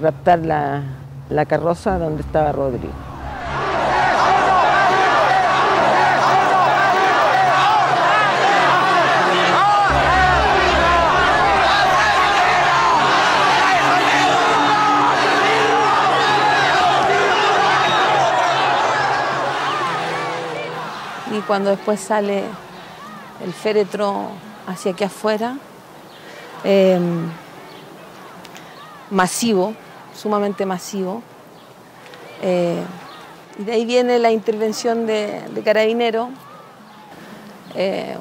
raptar la carroza donde estaba Rodrigo. Y cuando después sale el féretro hacia aquí afuera, masivo, sumamente masivo, y de ahí viene la intervención de Carabineros,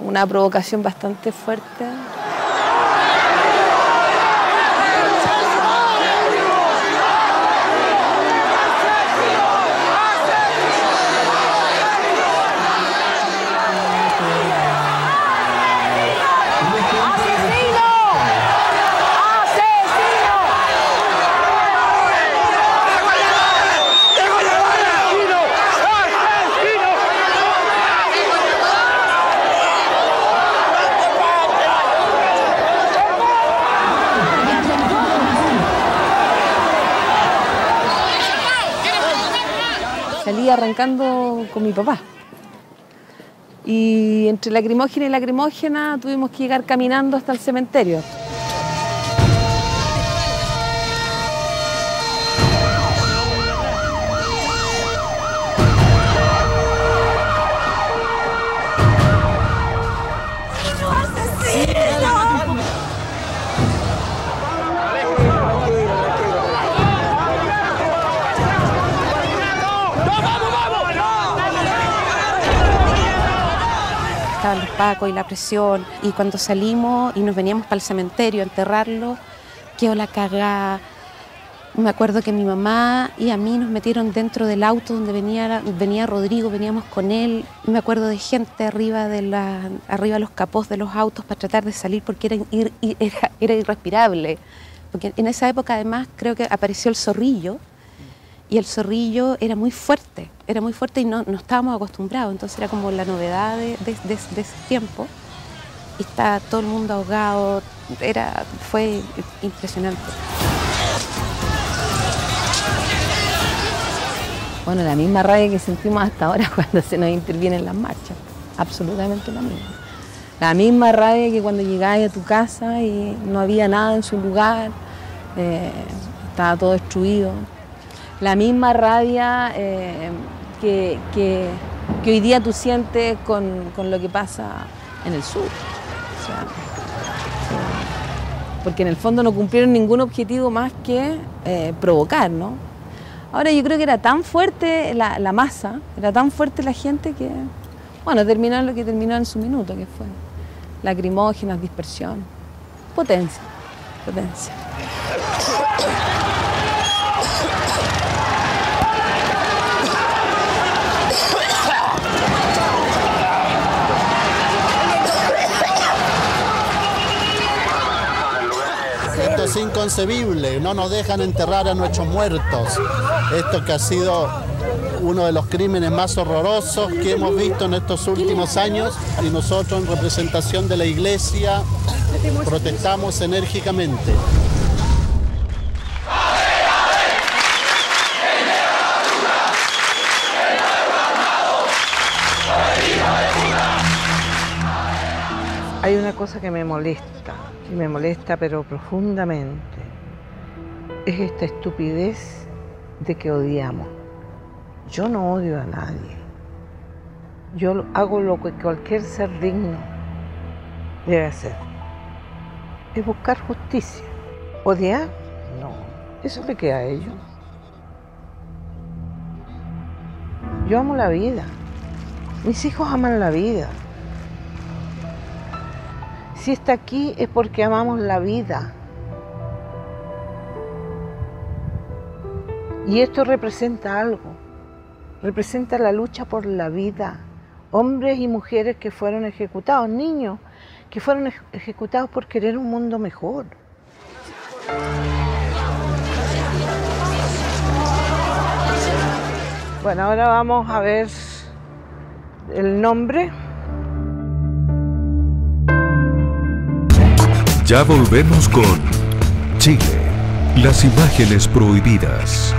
una provocación bastante fuerte. Salí arrancando con mi papá. Y entre lacrimógena y lacrimógena tuvimos que llegar caminando hasta el cementerio. estaban los pacos y la presión. Y cuando salimos y nos veníamos para el cementerio a enterrarlo, quedó la cagada. Me acuerdo que mi mamá y a mí nos metieron dentro del auto donde venía Rodrigo, veníamos con él. Me acuerdo de gente arriba de los capós de los autos para tratar de salir porque era irrespirable. Porque en esa época además creo que apareció el zorrillo y el zorrillo era muy fuerte y no estábamos acostumbrados. Entonces era como la novedad de ese tiempo. Y está todo el mundo ahogado, fue impresionante. Bueno, la misma rabia que sentimos hasta ahora cuando se nos intervienen las marchas, absolutamente la misma. La misma rabia que cuando llegabas a tu casa y no había nada en su lugar, estaba todo destruido. La misma rabia que hoy día tú sientes con lo que pasa en el sur. O sea, porque en el fondo no cumplieron ningún objetivo más que provocar, ¿no? Ahora yo creo que era tan fuerte la masa, era tan fuerte la gente que, bueno, terminó lo que terminó en su minuto, que fue lacrimógenas, dispersión, potencia. Esto es inconcebible, no nos dejan enterrar a nuestros muertos. Esto que ha sido uno de los crímenes más horrorosos que hemos visto en estos últimos años y nosotros en representación de la Iglesia protestamos enérgicamente. Hay una cosa que me molesta pero profundamente, es esta estupidez de que odiamos. Yo no odio a nadie. Yo hago lo que cualquier ser digno debe hacer. Es buscar justicia. ¿Odiar? No. Eso le queda a ellos. Yo amo la vida. Mis hijos aman la vida. Si está aquí es porque amamos la vida. Y esto representa algo. Representa la lucha por la vida. Hombres y mujeres que fueron ejecutados, niños que fueron ejecutados por querer un mundo mejor. Bueno, ahora vamos a ver el nombre. Ya volvemos con Chile, las imágenes prohibidas.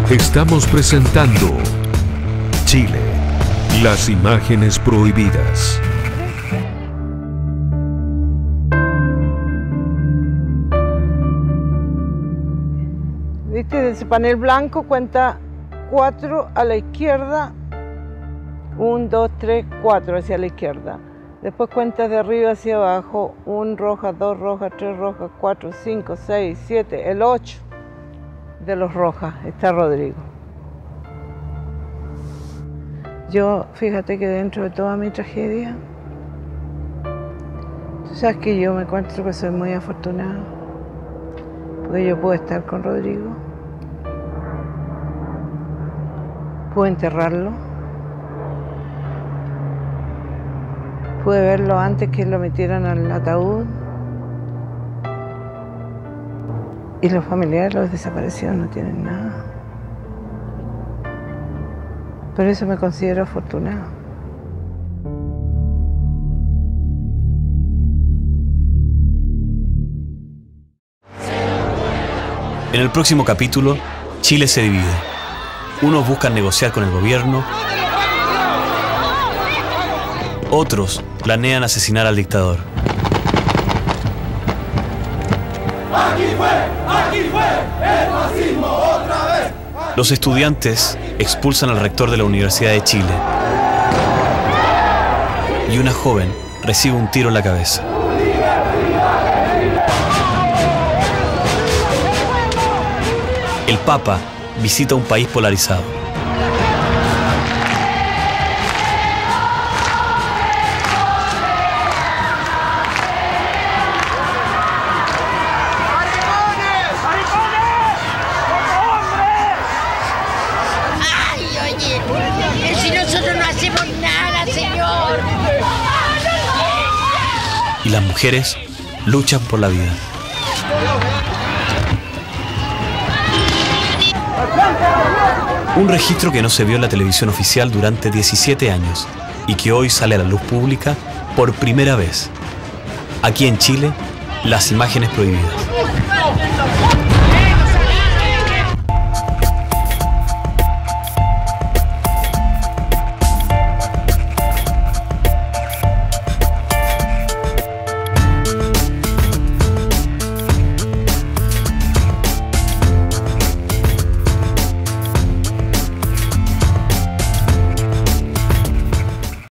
Estamos presentando Chile, las imágenes prohibidas. ¿Viste? De ese panel blanco cuenta 4 a la izquierda, 1, 2, 3, 4 hacia la izquierda. Después cuentas de arriba hacia abajo, 1 roja, 2 rojas, 3 rojas, 4, 5, 6, 7, el 8 de los rojas está Rodrigo. Yo, fíjate que dentro de toda mi tragedia, tú sabes que yo me encuentro que soy muy afortunada, porque yo puedo estar con Rodrigo, pude enterrarlo, pude verlo antes que lo metieran al ataúd y los familiares, los desaparecidos, no tienen nada. Por eso me considero afortunada. En el próximo capítulo, Chile se divide. Unos buscan negociar con el gobierno, otros planean asesinar al dictador. Aquí fue el fascismo otra vez. Los estudiantes expulsan al rector de la Universidad de Chile y una joven recibe un tiro en la cabeza. El Papa visita un país polarizado. Y las mujeres luchan por la vida. Un registro que no se vio en la televisión oficial durante 17 años y que hoy sale a la luz pública por primera vez. Aquí en Chile, las imágenes prohibidas.